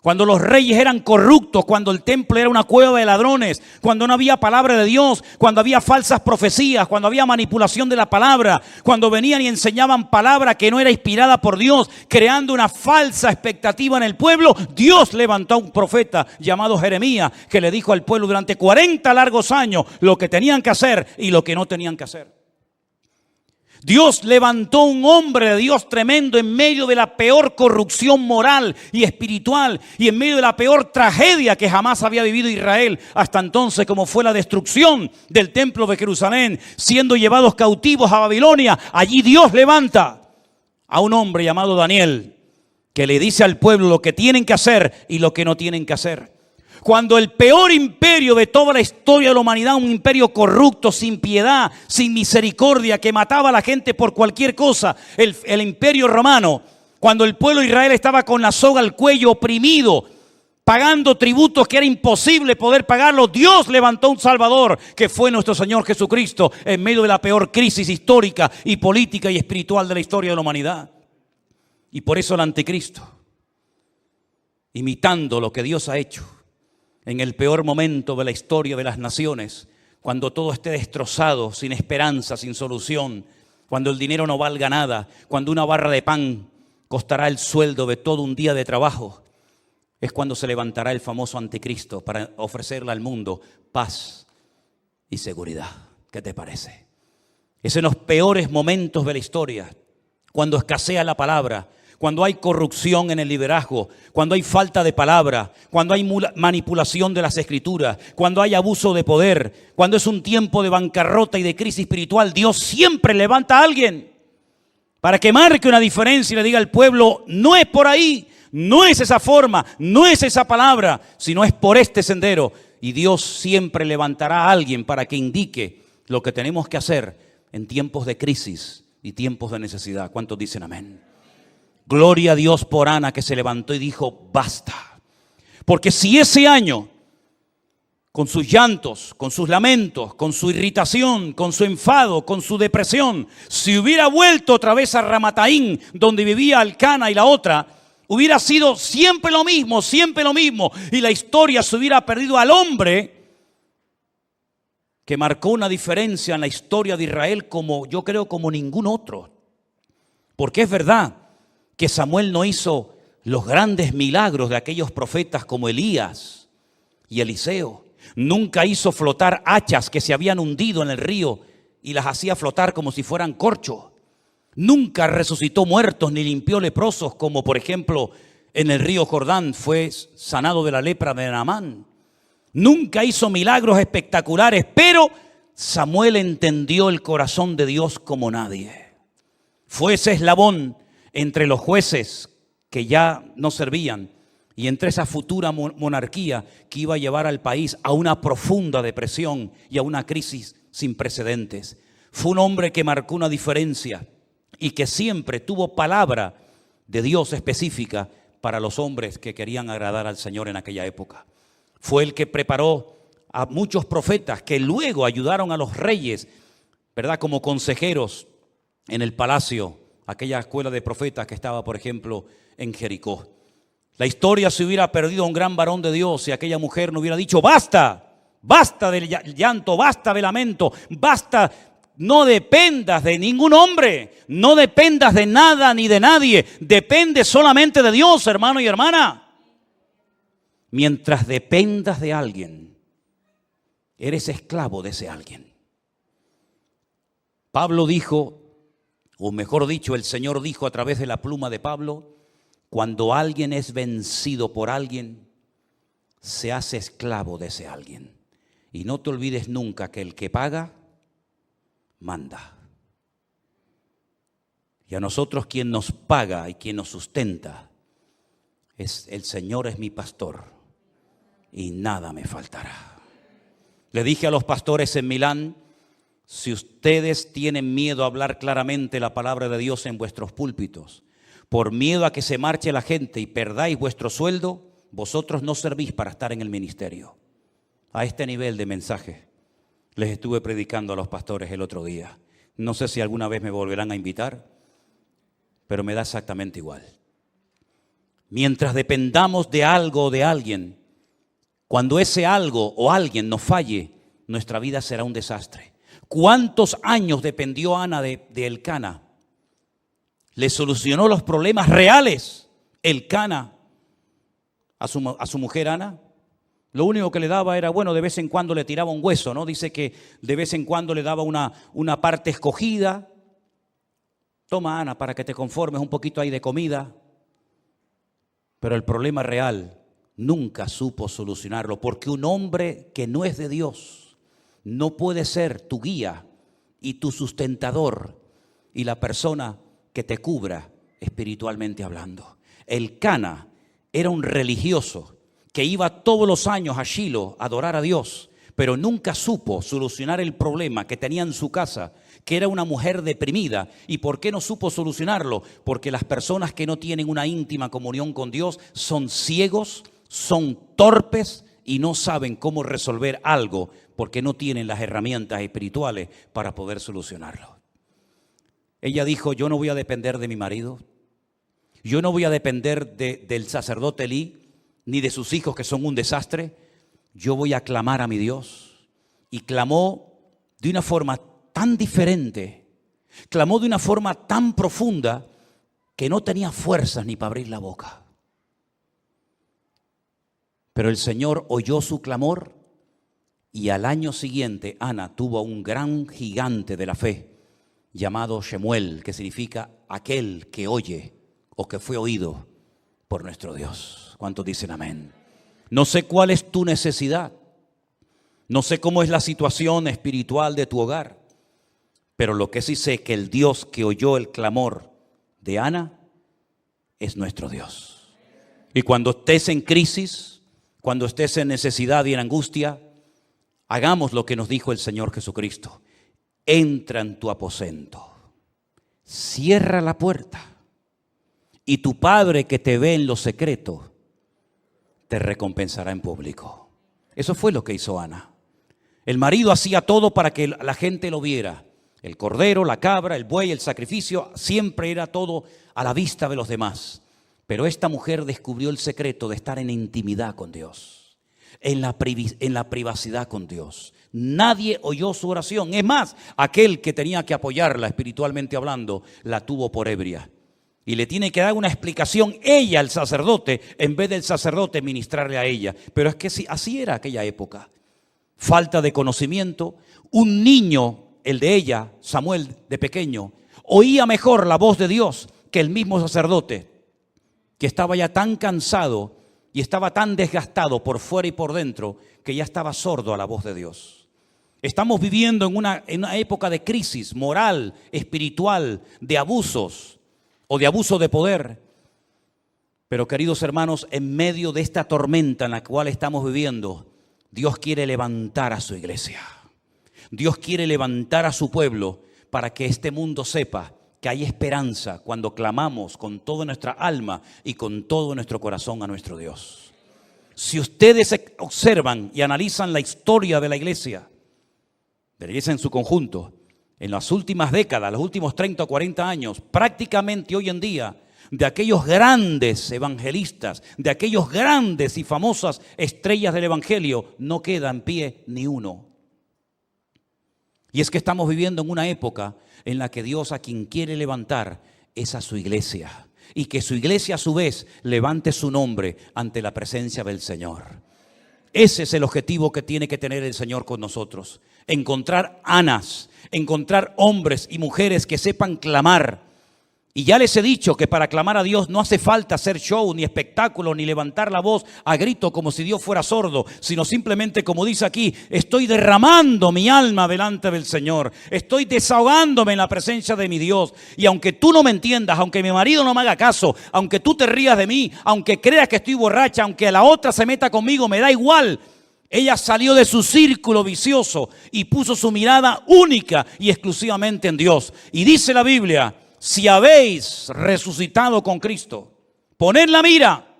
Speaker 1: cuando los reyes eran corruptos, cuando el templo era una cueva de ladrones, cuando no había palabra de Dios, cuando había falsas profecías, cuando había manipulación de la palabra, cuando venían y enseñaban palabra que no era inspirada por Dios, creando una falsa expectativa en el pueblo, Dios levantó a un profeta llamado Jeremías que le dijo al pueblo durante 40 largos años lo que tenían que hacer y lo que no tenían que hacer. Dios levantó un hombre de Dios tremendo en medio de la peor corrupción moral y espiritual y en medio de la peor tragedia que jamás había vivido Israel hasta entonces, como fue la destrucción del templo de Jerusalén, siendo llevados cautivos a Babilonia. Allí Dios levanta a un hombre llamado Daniel que le dice al pueblo lo que tienen que hacer y lo que no tienen que hacer. Cuando el peor imperio de toda la historia de la humanidad, un imperio corrupto, sin piedad, sin misericordia, que mataba a la gente por cualquier cosa, el imperio romano, cuando el pueblo de Israel estaba con la soga al cuello, oprimido, pagando tributos que era imposible poder pagarlos, Dios levantó un Salvador que fue nuestro Señor Jesucristo en medio de la peor crisis histórica y política y espiritual de la historia de la humanidad. Y por eso el anticristo, imitando lo que Dios ha hecho, en el peor momento de la historia de las naciones, cuando todo esté destrozado, sin esperanza, sin solución, cuando el dinero no valga nada, cuando una barra de pan costará el sueldo de todo un día de trabajo, es cuando se levantará el famoso anticristo para ofrecerle al mundo paz y seguridad. ¿Qué te parece? Es en los peores momentos de la historia, cuando escasea la palabra, cuando hay corrupción en el liderazgo, cuando hay falta de palabra, cuando hay manipulación de las escrituras, cuando hay abuso de poder, cuando es un tiempo de bancarrota y de crisis espiritual, Dios siempre levanta a alguien para que marque una diferencia y le diga al pueblo, no es por ahí, no es esa forma, no es esa palabra, sino es por este sendero. Y Dios siempre levantará a alguien para que indique lo que tenemos que hacer en tiempos de crisis y tiempos de necesidad. ¿Cuántos dicen amén? Gloria a Dios por Ana, que se levantó y dijo, basta. Porque si ese año, con sus llantos, con sus lamentos, con su irritación, con su enfado, con su depresión, si hubiera vuelto otra vez a Ramataín, donde vivía Elcana y la otra, hubiera sido siempre lo mismo, y la historia se hubiera perdido al hombre que marcó una diferencia en la historia de Israel como, yo creo, como ningún otro. Porque es verdad que Samuel no hizo los grandes milagros de aquellos profetas como Elías y Eliseo. Nunca hizo flotar hachas que se habían hundido en el río y las hacía flotar como si fueran corcho. Nunca resucitó muertos ni limpió leprosos, como por ejemplo en el río Jordán fue sanado de la lepra de Naamán. Nunca hizo milagros espectaculares, pero Samuel entendió el corazón de Dios como nadie. Fue ese eslabón entre los jueces que ya no servían y entre esa futura monarquía que iba a llevar al país a una profunda depresión y a una crisis sin precedentes. Fue un hombre que marcó una diferencia y que siempre tuvo palabra de Dios específica para los hombres que querían agradar al Señor en aquella época. Fue el que preparó a muchos profetas que luego ayudaron a los reyes, ¿verdad?, como consejeros en el palacio, aquella escuela de profetas que estaba, por ejemplo, en Jericó. La historia se hubiera perdido a un gran varón de Dios si aquella mujer no hubiera dicho, basta, basta del llanto, basta de lamento, basta, no dependas de ningún hombre, no dependas de nada ni de nadie, depende solamente de Dios, hermano y hermana. Mientras dependas de alguien, eres esclavo de ese alguien. Pablo dijo, o mejor dicho, el Señor dijo a través de la pluma de Pablo, cuando alguien es vencido por alguien, se hace esclavo de ese alguien. Y no te olvides nunca que el que paga, manda. Y a nosotros quien nos paga y quien nos sustenta, es el Señor es mi pastor y nada me faltará. Le dije a los pastores en Milán, si ustedes tienen miedo a hablar claramente la palabra de Dios en vuestros púlpitos, por miedo a que se marche la gente y perdáis vuestro sueldo, vosotros no servís para estar en el ministerio. A este nivel de mensaje les estuve predicando a los pastores el otro día. No sé si alguna vez me volverán a invitar, pero me da exactamente igual. mientras dependamos de algo o de alguien, cuando ese algo o alguien nos falle, nuestra vida será un desastre. ¿Cuántos años dependió Ana de Elcana? Le solucionó los problemas reales Elcana a su mujer Ana. Lo único que le daba era, bueno, de vez en cuando le tiraba un hueso, ¿no? Dice que de vez en cuando le daba una parte escogida. Toma, Ana, para que te conformes, un poquito ahí de comida. Pero el problema real nunca supo solucionarlo, porque un hombre que no es de Dios no puede ser tu guía y tu sustentador y la persona que te cubra espiritualmente hablando. Elcana era un religioso que iba todos los años a Shilo a adorar a Dios, pero nunca supo solucionar el problema que tenía en su casa, que era una mujer deprimida. ¿Y por qué no supo solucionarlo? Porque las personas que no tienen una íntima comunión con Dios son ciegos, son torpes y no saben cómo resolver algo porque no tienen las herramientas espirituales para poder solucionarlo. Ella dijo, yo no voy a depender de mi marido, yo no voy a depender del sacerdote Elí, ni de sus hijos que son un desastre. Yo voy a clamar a mi Dios. Y clamó de una forma tan diferente, clamó de una forma tan profunda que no tenía fuerzas ni para abrir la boca. Pero el Señor oyó su clamor y al año siguiente Ana tuvo un gran gigante de la fe llamado Shemuel, que significa aquel que oye o que fue oído por nuestro Dios. ¿Cuántos dicen amén? No sé cuál es tu necesidad, no sé cómo es la situación espiritual de tu hogar, pero lo que sí sé es que el Dios que oyó el clamor de Ana es nuestro Dios. Y cuando estés en crisis, cuando estés en necesidad y en angustia, hagamos lo que nos dijo el Señor Jesucristo. Entra en tu aposento, cierra la puerta y tu Padre que te ve en lo secreto te recompensará en público. Eso fue lo que hizo Ana. El marido hacía todo para que la gente lo viera. El cordero, la cabra, el buey, el sacrificio, siempre era todo a la vista de los demás. Pero esta mujer descubrió el secreto de estar en intimidad con Dios, en la privacidad con Dios. Nadie oyó su oración. Es más, aquel que tenía que apoyarla espiritualmente hablando, la tuvo por ebria. Y le tiene que dar una explicación ella al sacerdote, en vez del sacerdote ministrarle a ella. Pero es que así era aquella época. Falta de conocimiento. Un niño, el de ella, Samuel de pequeño, oía mejor la voz de Dios que el mismo sacerdote, que estaba ya tan cansado y estaba tan desgastado por fuera y por dentro, que ya estaba sordo a la voz de Dios. Estamos viviendo en una época de crisis moral, espiritual, de abusos o de abuso de poder. Pero queridos hermanos, en medio de esta tormenta en la cual estamos viviendo, Dios quiere levantar a su iglesia. Dios quiere levantar a su pueblo para que este mundo sepa que hay esperanza cuando clamamos con toda nuestra alma y con todo nuestro corazón a nuestro Dios. Si ustedes observan y analizan la historia de la iglesia en su conjunto, en las últimas décadas, los últimos 30 o 40 años, prácticamente hoy en día, de aquellos grandes evangelistas, de aquellos grandes y famosas estrellas del evangelio, no queda en pie ni uno. Y es que estamos viviendo en una época en la que Dios a quien quiere levantar es a su iglesia. Y que su iglesia a su vez levante su nombre ante la presencia del Señor. Ese es el objetivo que tiene que tener el Señor con nosotros. Encontrar Anas, encontrar hombres y mujeres que sepan clamar. Y ya les he dicho que para clamar a Dios no hace falta hacer show, ni espectáculo, ni levantar la voz a grito como si Dios fuera sordo, sino simplemente, como dice aquí, estoy derramando mi alma delante del Señor. Estoy desahogándome en la presencia de mi Dios. Y aunque tú no me entiendas, aunque mi marido no me haga caso, aunque tú te rías de mí, aunque creas que estoy borracha, aunque la otra se meta conmigo, me da igual. Ella salió de su círculo vicioso y puso su mirada única y exclusivamente en Dios. Y dice la Biblia: si habéis resucitado con Cristo, poned la mira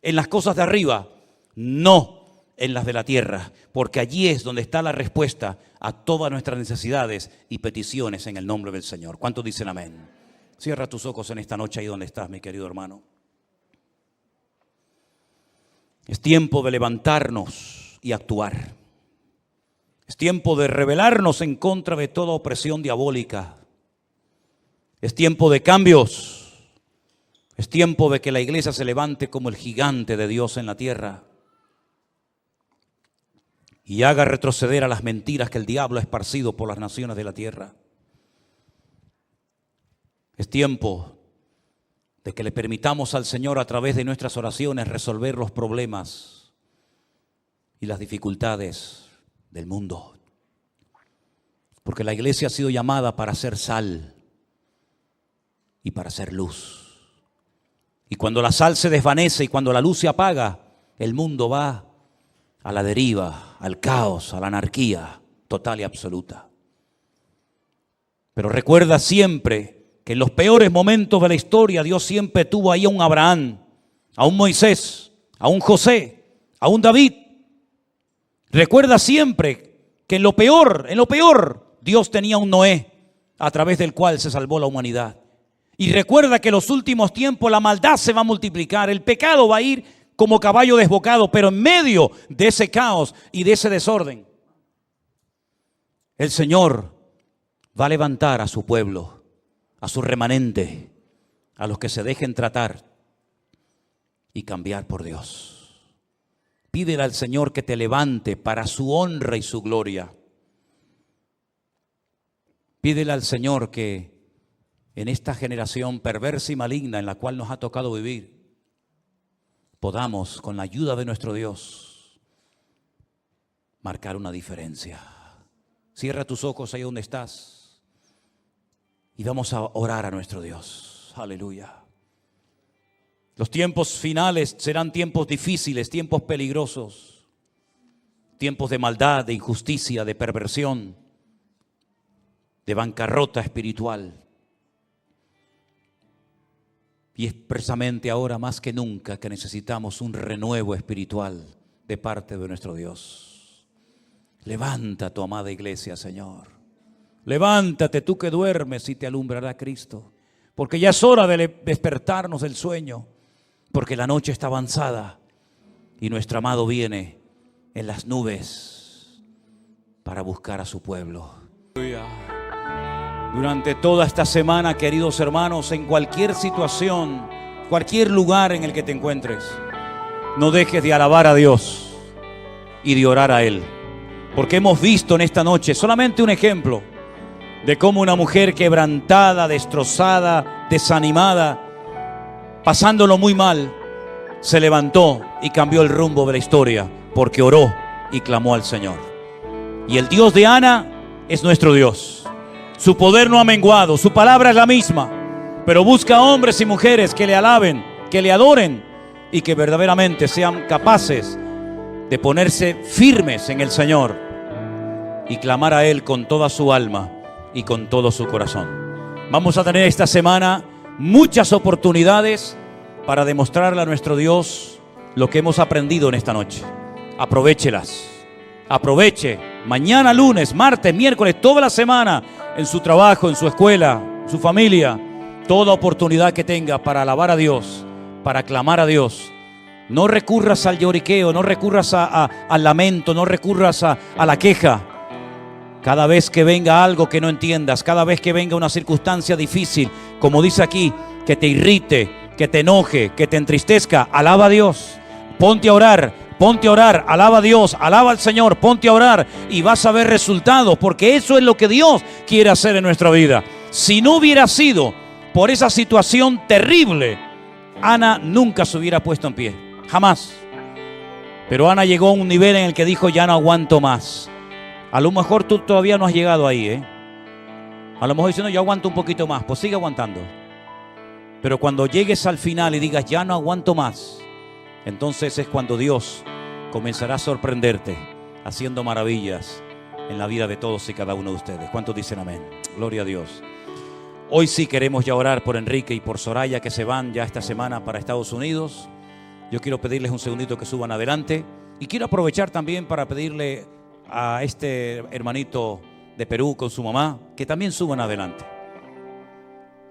Speaker 1: en las cosas de arriba, no en las de la tierra, porque allí es donde está la respuesta a todas nuestras necesidades y peticiones en el nombre del Señor. ¿Cuántos dicen amén? Cierra tus ojos en esta noche ahí donde estás, mi querido hermano. Es tiempo de levantarnos y actuar. Es tiempo de rebelarnos en contra de toda opresión diabólica. Es tiempo de cambios. Es tiempo de que la iglesia se levante como el gigante de Dios en la tierra y haga retroceder a las mentiras que el diablo ha esparcido por las naciones de la tierra. Es tiempo de que le permitamos al Señor a través de nuestras oraciones resolver los problemas y las dificultades del mundo. Porque la iglesia ha sido llamada para ser sal y para ser luz. Y cuando la sal se desvanece y cuando la luz se apaga, el mundo va a la deriva, al caos, a la anarquía total y absoluta. Pero recuerda siempre que en los peores momentos de la historia Dios siempre tuvo ahí a un Abraham, a un Moisés, a un José, a un David. Recuerda siempre que en lo peor, Dios tenía un Noé a través del cual se salvó la humanidad. Y recuerda que en los últimos tiempos la maldad se va a multiplicar, el pecado va a ir como caballo desbocado, pero en medio de ese caos y de ese desorden, el Señor va a levantar a su pueblo, a su remanente, a los que se dejen tratar y cambiar por Dios. Pídele al Señor que te levante para su honra y su gloria. Pídele al Señor que en esta generación perversa y maligna en la cual nos ha tocado vivir, podamos, con la ayuda de nuestro Dios, marcar una diferencia. Cierra tus ojos ahí donde estás y vamos a orar a nuestro Dios. Aleluya. Los tiempos finales serán tiempos difíciles, tiempos peligrosos, tiempos de maldad, de injusticia, de perversión, de bancarrota espiritual. Y es precisamente ahora más que nunca que necesitamos un renuevo espiritual de parte de nuestro Dios. Levanta tu amada iglesia, Señor. Levántate tú que duermes y te alumbrará Cristo. Porque ya es hora de despertarnos del sueño. Porque la noche está avanzada y nuestro amado viene en las nubes para buscar a su pueblo. Durante toda esta semana, queridos hermanos, en cualquier situación, cualquier lugar en el que te encuentres, no dejes de alabar a Dios y de orar a Él. Porque hemos visto en esta noche solamente un ejemplo de cómo una mujer quebrantada, destrozada, desanimada, pasándolo muy mal, se levantó y cambió el rumbo de la historia porque oró y clamó al Señor. Y el Dios de Ana es nuestro Dios. Su poder no ha menguado, su palabra es la misma, pero busca hombres y mujeres que le alaben, que le adoren y que verdaderamente sean capaces de ponerse firmes en el Señor y clamar a Él con toda su alma y con todo su corazón. Vamos a tener esta semana muchas oportunidades para demostrarle a nuestro Dios lo que hemos aprendido en esta noche. Aprovéchelas. Aproveche mañana, lunes, martes, miércoles, toda la semana, en su trabajo, en su escuela, en su familia, toda oportunidad que tenga para alabar a Dios, para clamar a Dios. No recurras al lloriqueo, no recurras al lamento, no recurras a la queja. Cada vez que venga algo que no entiendas, cada vez que venga una circunstancia difícil, como dice aquí, que te irrite, que te enoje, que te entristezca, alaba a Dios. Ponte a orar, alaba a Dios, alaba al Señor, ponte a orar y vas a ver resultados, porque eso es lo que Dios quiere hacer en nuestra vida. Si no hubiera sido por esa situación terrible, Ana nunca se hubiera puesto en pie, jamás. Pero Ana llegó a un nivel en el que dijo, ya no aguanto más. A lo mejor tú todavía no has llegado ahí, A lo mejor diciendo, yo aguanto un poquito más, pues sigue aguantando. Pero cuando llegues al final y digas, ya no aguanto más, entonces es cuando Dios comenzará a sorprenderte, haciendo maravillas en la vida de todos y cada uno de ustedes. ¿Cuántos dicen amén? Gloria a Dios. Hoy sí queremos ya orar por Enrique y por Soraya, que se van ya esta semana para Estados Unidos. Yo quiero pedirles un segundito que suban adelante. Y quiero aprovechar también para pedirle a este hermanito de Perú con su mamá, que también suban adelante.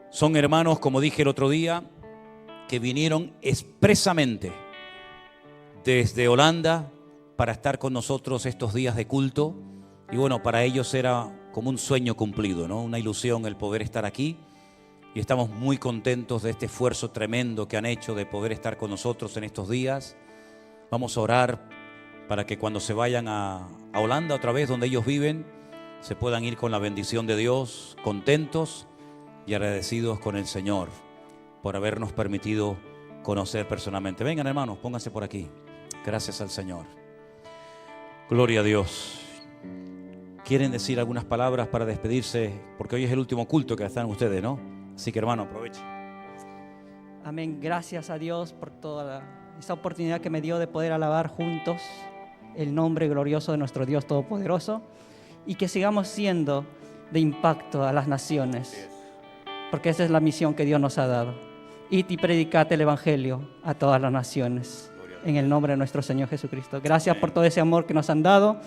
Speaker 1: Son hermanos, como dije el otro día, que vinieron expresamente desde Holanda para estar con nosotros estos días de culto. Y bueno, para ellos era como un sueño cumplido, ¿no? Una ilusión el poder estar aquí. Y estamos muy contentos de este esfuerzo tremendo que han hecho de poder estar con nosotros en estos días. Vamos a orar para que cuando se vayan a Holanda otra vez, donde ellos viven, se puedan ir con la bendición de Dios, contentos y agradecidos con el Señor por habernos permitido conocer personalmente. Vengan, hermanos, pónganse por aquí. Gracias al Señor. Gloria a Dios. ¿Quieren decir algunas palabras para despedirse? Porque hoy es el último culto que están ustedes, ¿no? Así que, hermano, aprovechen.
Speaker 2: Amén. Gracias a Dios por toda esta oportunidad que me dio de poder alabar juntos el nombre glorioso de nuestro Dios Todopoderoso, y que sigamos siendo de impacto a las naciones, porque esa es la misión que Dios nos ha dado. Id y predicad el Evangelio a todas las naciones, en el nombre de nuestro Señor Jesucristo. Gracias por todo ese amor que nos han dado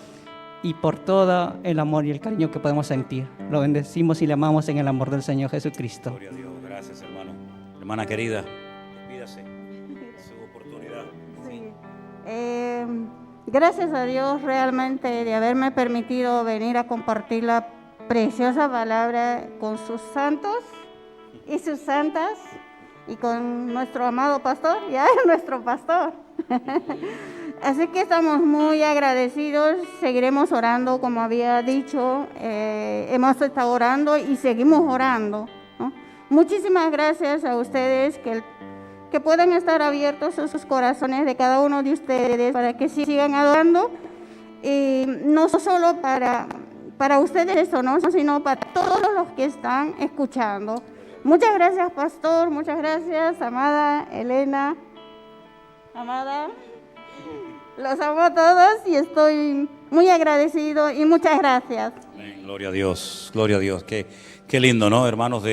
Speaker 2: y por todo el amor y el cariño que podemos sentir. Lo bendecimos y le amamos en el amor del Señor Jesucristo.
Speaker 1: Gloria a Dios. Gracias, hermano. Hermana querida, despídase. Su oportunidad.
Speaker 3: Sí. Gracias a Dios realmente de haberme permitido venir a compartir la preciosa palabra con sus santos y sus santas y con nuestro amado pastor, ya nuestro pastor. Así que estamos muy agradecidos, seguiremos orando como había dicho, hemos estado orando y seguimos orando, ¿no? Muchísimas gracias a ustedes que pueden estar abiertos sus corazones de cada uno de ustedes para que sigan adorando, y no solo para ustedes, ¿no? Sino para todos los que están escuchando. Muchas gracias, pastor, muchas gracias, amada Elena, amada, los amo a todos y estoy muy agradecido y muchas gracias.
Speaker 1: Amén. Gloria a Dios, gloria a Dios. Qué lindo, ¿no? Hermanos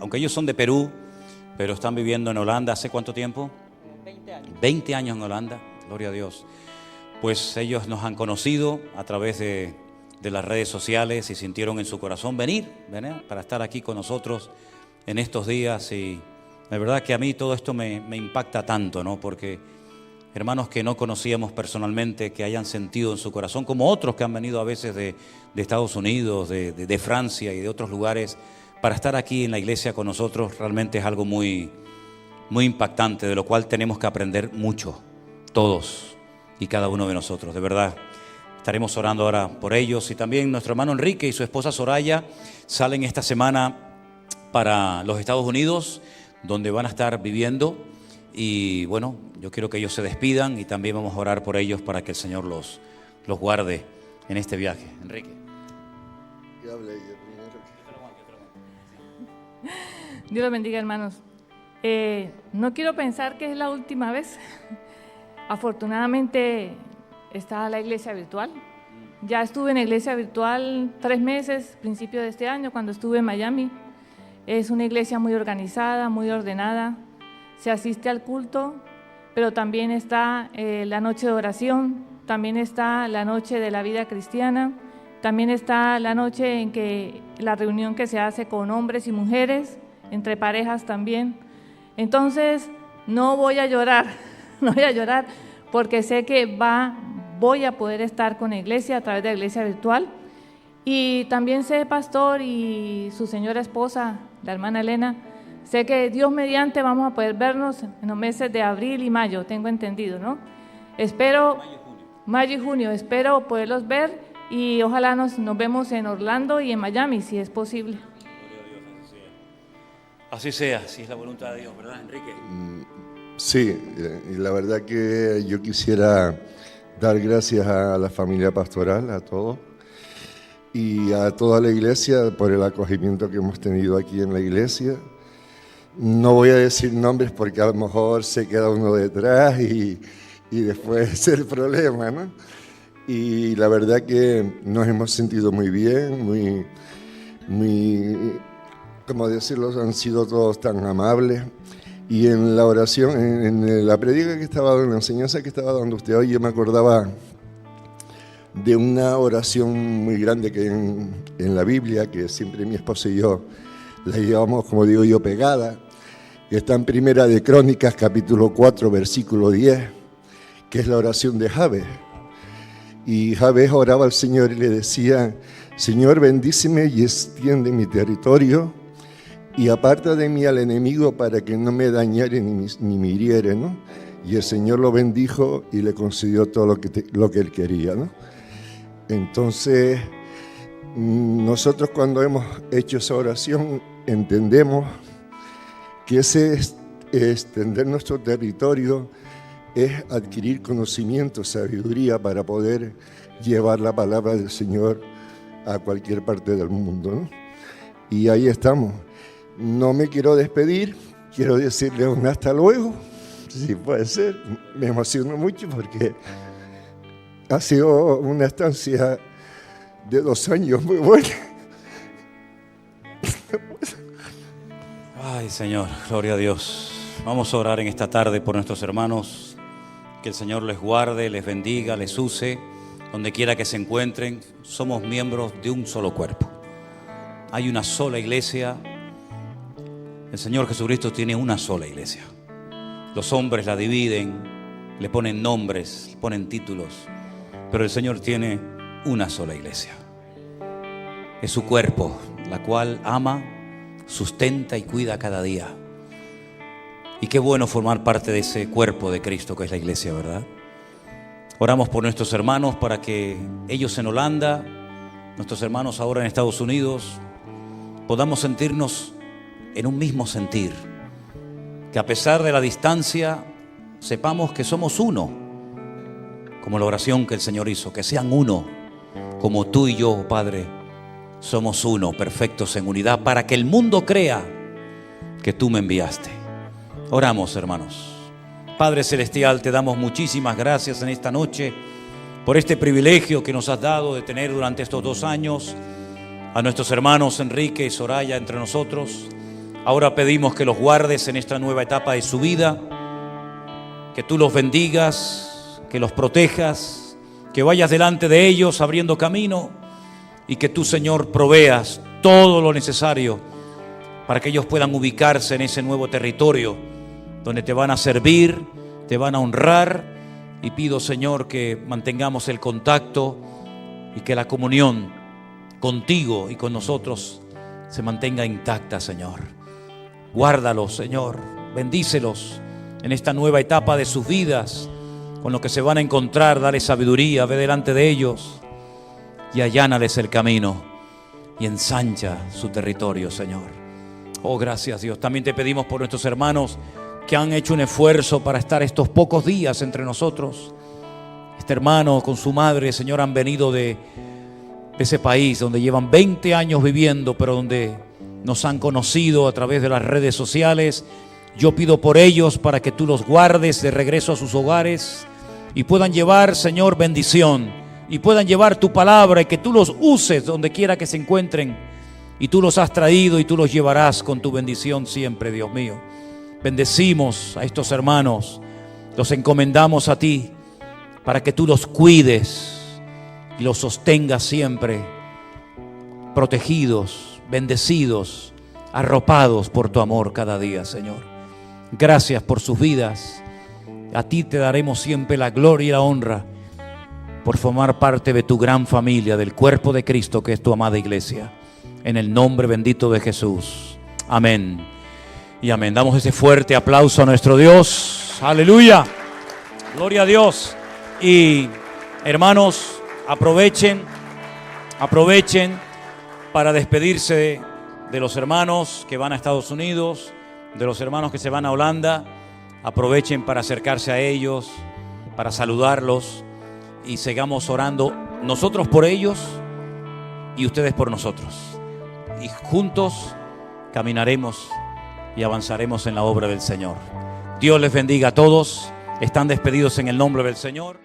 Speaker 1: aunque ellos son de Perú, pero están viviendo en Holanda. ¿Hace cuánto tiempo?
Speaker 2: 20 años.
Speaker 1: 20 años en Holanda, gloria a Dios. Pues ellos nos han conocido a través de las redes sociales y sintieron en su corazón venir para estar aquí con nosotros en estos días. Y la verdad que a mí todo esto me impacta tanto, ¿no? Porque hermanos que no conocíamos personalmente, que hayan sentido en su corazón, como otros que han venido a veces de Estados Unidos, de Francia y de otros lugares, para estar aquí en la iglesia con nosotros, realmente es algo muy, muy impactante, de lo cual tenemos que aprender mucho, todos y cada uno de nosotros, de verdad. Estaremos orando ahora por ellos, y también nuestro hermano Enrique y su esposa Soraya salen esta semana para los Estados Unidos, donde van a estar viviendo. Y bueno, yo quiero que ellos se despidan y también vamos a orar por ellos para que el Señor los guarde en este viaje. Enrique.
Speaker 4: Dios los bendiga, hermanos. No quiero pensar que es la última vez. Afortunadamente está la iglesia virtual. Ya estuve en la iglesia virtual 3 meses, principio de este año, cuando estuve en Miami. Es una iglesia muy organizada, muy ordenada. Se asiste al culto, pero también está la noche de oración, también está la noche de la vida cristiana, también está la noche en que la reunión que se hace con hombres y mujeres, entre parejas también. Entonces, no voy a llorar, no voy a llorar, porque sé que voy a poder estar con la iglesia a través de la iglesia virtual. Y también sé, pastor, y su señora esposa, la hermana Elena, sé que Dios mediante vamos a poder vernos en los meses de abril y mayo, tengo entendido, ¿no? Espero, mayo y junio, espero poderlos ver y ojalá nos vemos en Orlando y en Miami, si es posible.
Speaker 1: Así sea, si es la voluntad de Dios, ¿verdad, Enrique?
Speaker 5: Sí, y la verdad que yo quisiera dar gracias a la familia pastoral, a todos, y a toda la iglesia por el acogimiento que hemos tenido aquí en la iglesia. No voy a decir nombres porque a lo mejor se queda uno detrás y después es el problema, ¿no? Y la verdad que nos hemos sentido muy bien, muy, ¿cómo decirlo? Han sido todos tan amables. Y en la oración, en la predica que estaba dando, en la enseñanza que estaba dando usted hoy, yo me acordaba de una oración muy grande que en la Biblia, que siempre mi esposa y yo la llevamos, como digo yo, pegada, que está en Primera de Crónicas, capítulo 4, versículo 10, que es la oración de Jabez. Y Jabez oraba al Señor y le decía: Señor, bendíceme y extiende mi territorio y aparta de mí al enemigo para que no me dañare ni me hiriere, ¿no? Y el Señor lo bendijo y le concedió todo lo que él quería, ¿no? Entonces, nosotros cuando hemos hecho esa oración entendemos que ese extender nuestro territorio es adquirir conocimiento, sabiduría para poder llevar la palabra del Señor a cualquier parte del mundo, ¿no? Y ahí estamos. No me quiero despedir, quiero decirle un hasta luego, si puede ser. Me emociono mucho porque ha sido una estancia de 2 años muy buena.
Speaker 1: Ay, Señor, gloria a Dios. Vamos a orar en esta tarde por nuestros hermanos. Que el Señor les guarde, les bendiga, les use, donde quiera que se encuentren. Somos miembros de un solo cuerpo. Hay una sola iglesia. El Señor Jesucristo tiene una sola iglesia. Los hombres la dividen, le ponen nombres, le ponen títulos, pero el Señor tiene una sola iglesia. Es su cuerpo, la cual ama, sustenta y cuida cada día. Y qué bueno formar parte de ese cuerpo de Cristo que es la iglesia, ¿verdad? Oramos por nuestros hermanos para que ellos en Holanda, nuestros hermanos ahora en Estados Unidos, podamos sentirnos en un mismo sentir. Que a pesar de la distancia, sepamos que somos uno. Como la oración que el Señor hizo, que sean uno, como tú y yo, Padre, somos uno, perfectos en unidad, para que el mundo crea que tú me enviaste. Oramos, hermanos. Padre Celestial, te damos muchísimas gracias en esta noche por este privilegio que nos has dado de tener durante estos 2 años a nuestros hermanos Enrique y Soraya entre nosotros. Ahora pedimos que los guardes en esta nueva etapa de su vida, que tú los bendigas, que los protejas, que vayas delante de ellos abriendo camino y que tú, Señor, proveas todo lo necesario para que ellos puedan ubicarse en ese nuevo territorio donde te van a servir, te van a honrar. Y pido, Señor, que mantengamos el contacto y que la comunión contigo y con nosotros se mantenga intacta, Señor. Guárdalos, Señor, bendícelos en esta nueva etapa de sus vidas, con lo que se van a encontrar. Dale sabiduría, ve delante de ellos y allánales el camino y ensancha su territorio, Señor. Oh, gracias, Dios. También te pedimos por nuestros hermanos que han hecho un esfuerzo para estar estos pocos días entre nosotros. Este hermano con su madre, Señor, han venido de ese país donde llevan 20 años viviendo, pero donde nos han conocido a través de las redes sociales. Yo pido por ellos para que tú los guardes de regreso a sus hogares y puedan llevar, Señor, bendición, y puedan llevar tu palabra, y que tú los uses donde quiera que se encuentren. Y tú los has traído y tú los llevarás con tu bendición siempre, Dios mío. Bendecimos a estos hermanos, los encomendamos a ti para que tú los cuides y los sostengas siempre, protegidos, bendecidos, arropados por tu amor cada día, Señor. Gracias por sus vidas. A ti te daremos siempre la gloria y la honra por formar parte de tu gran familia, del cuerpo de Cristo que es tu amada iglesia. En el nombre bendito de Jesús. Amén y amén. Damos ese fuerte aplauso a nuestro Dios. Aleluya. Gloria a Dios. Y hermanos, aprovechen para despedirse de los hermanos que van a Estados Unidos, de los hermanos que se van a Holanda. Aprovechen para acercarse a ellos, para saludarlos, y sigamos orando nosotros por ellos y ustedes por nosotros. Y juntos caminaremos y avanzaremos en la obra del Señor. Dios les bendiga a todos. Están despedidos en el nombre del Señor.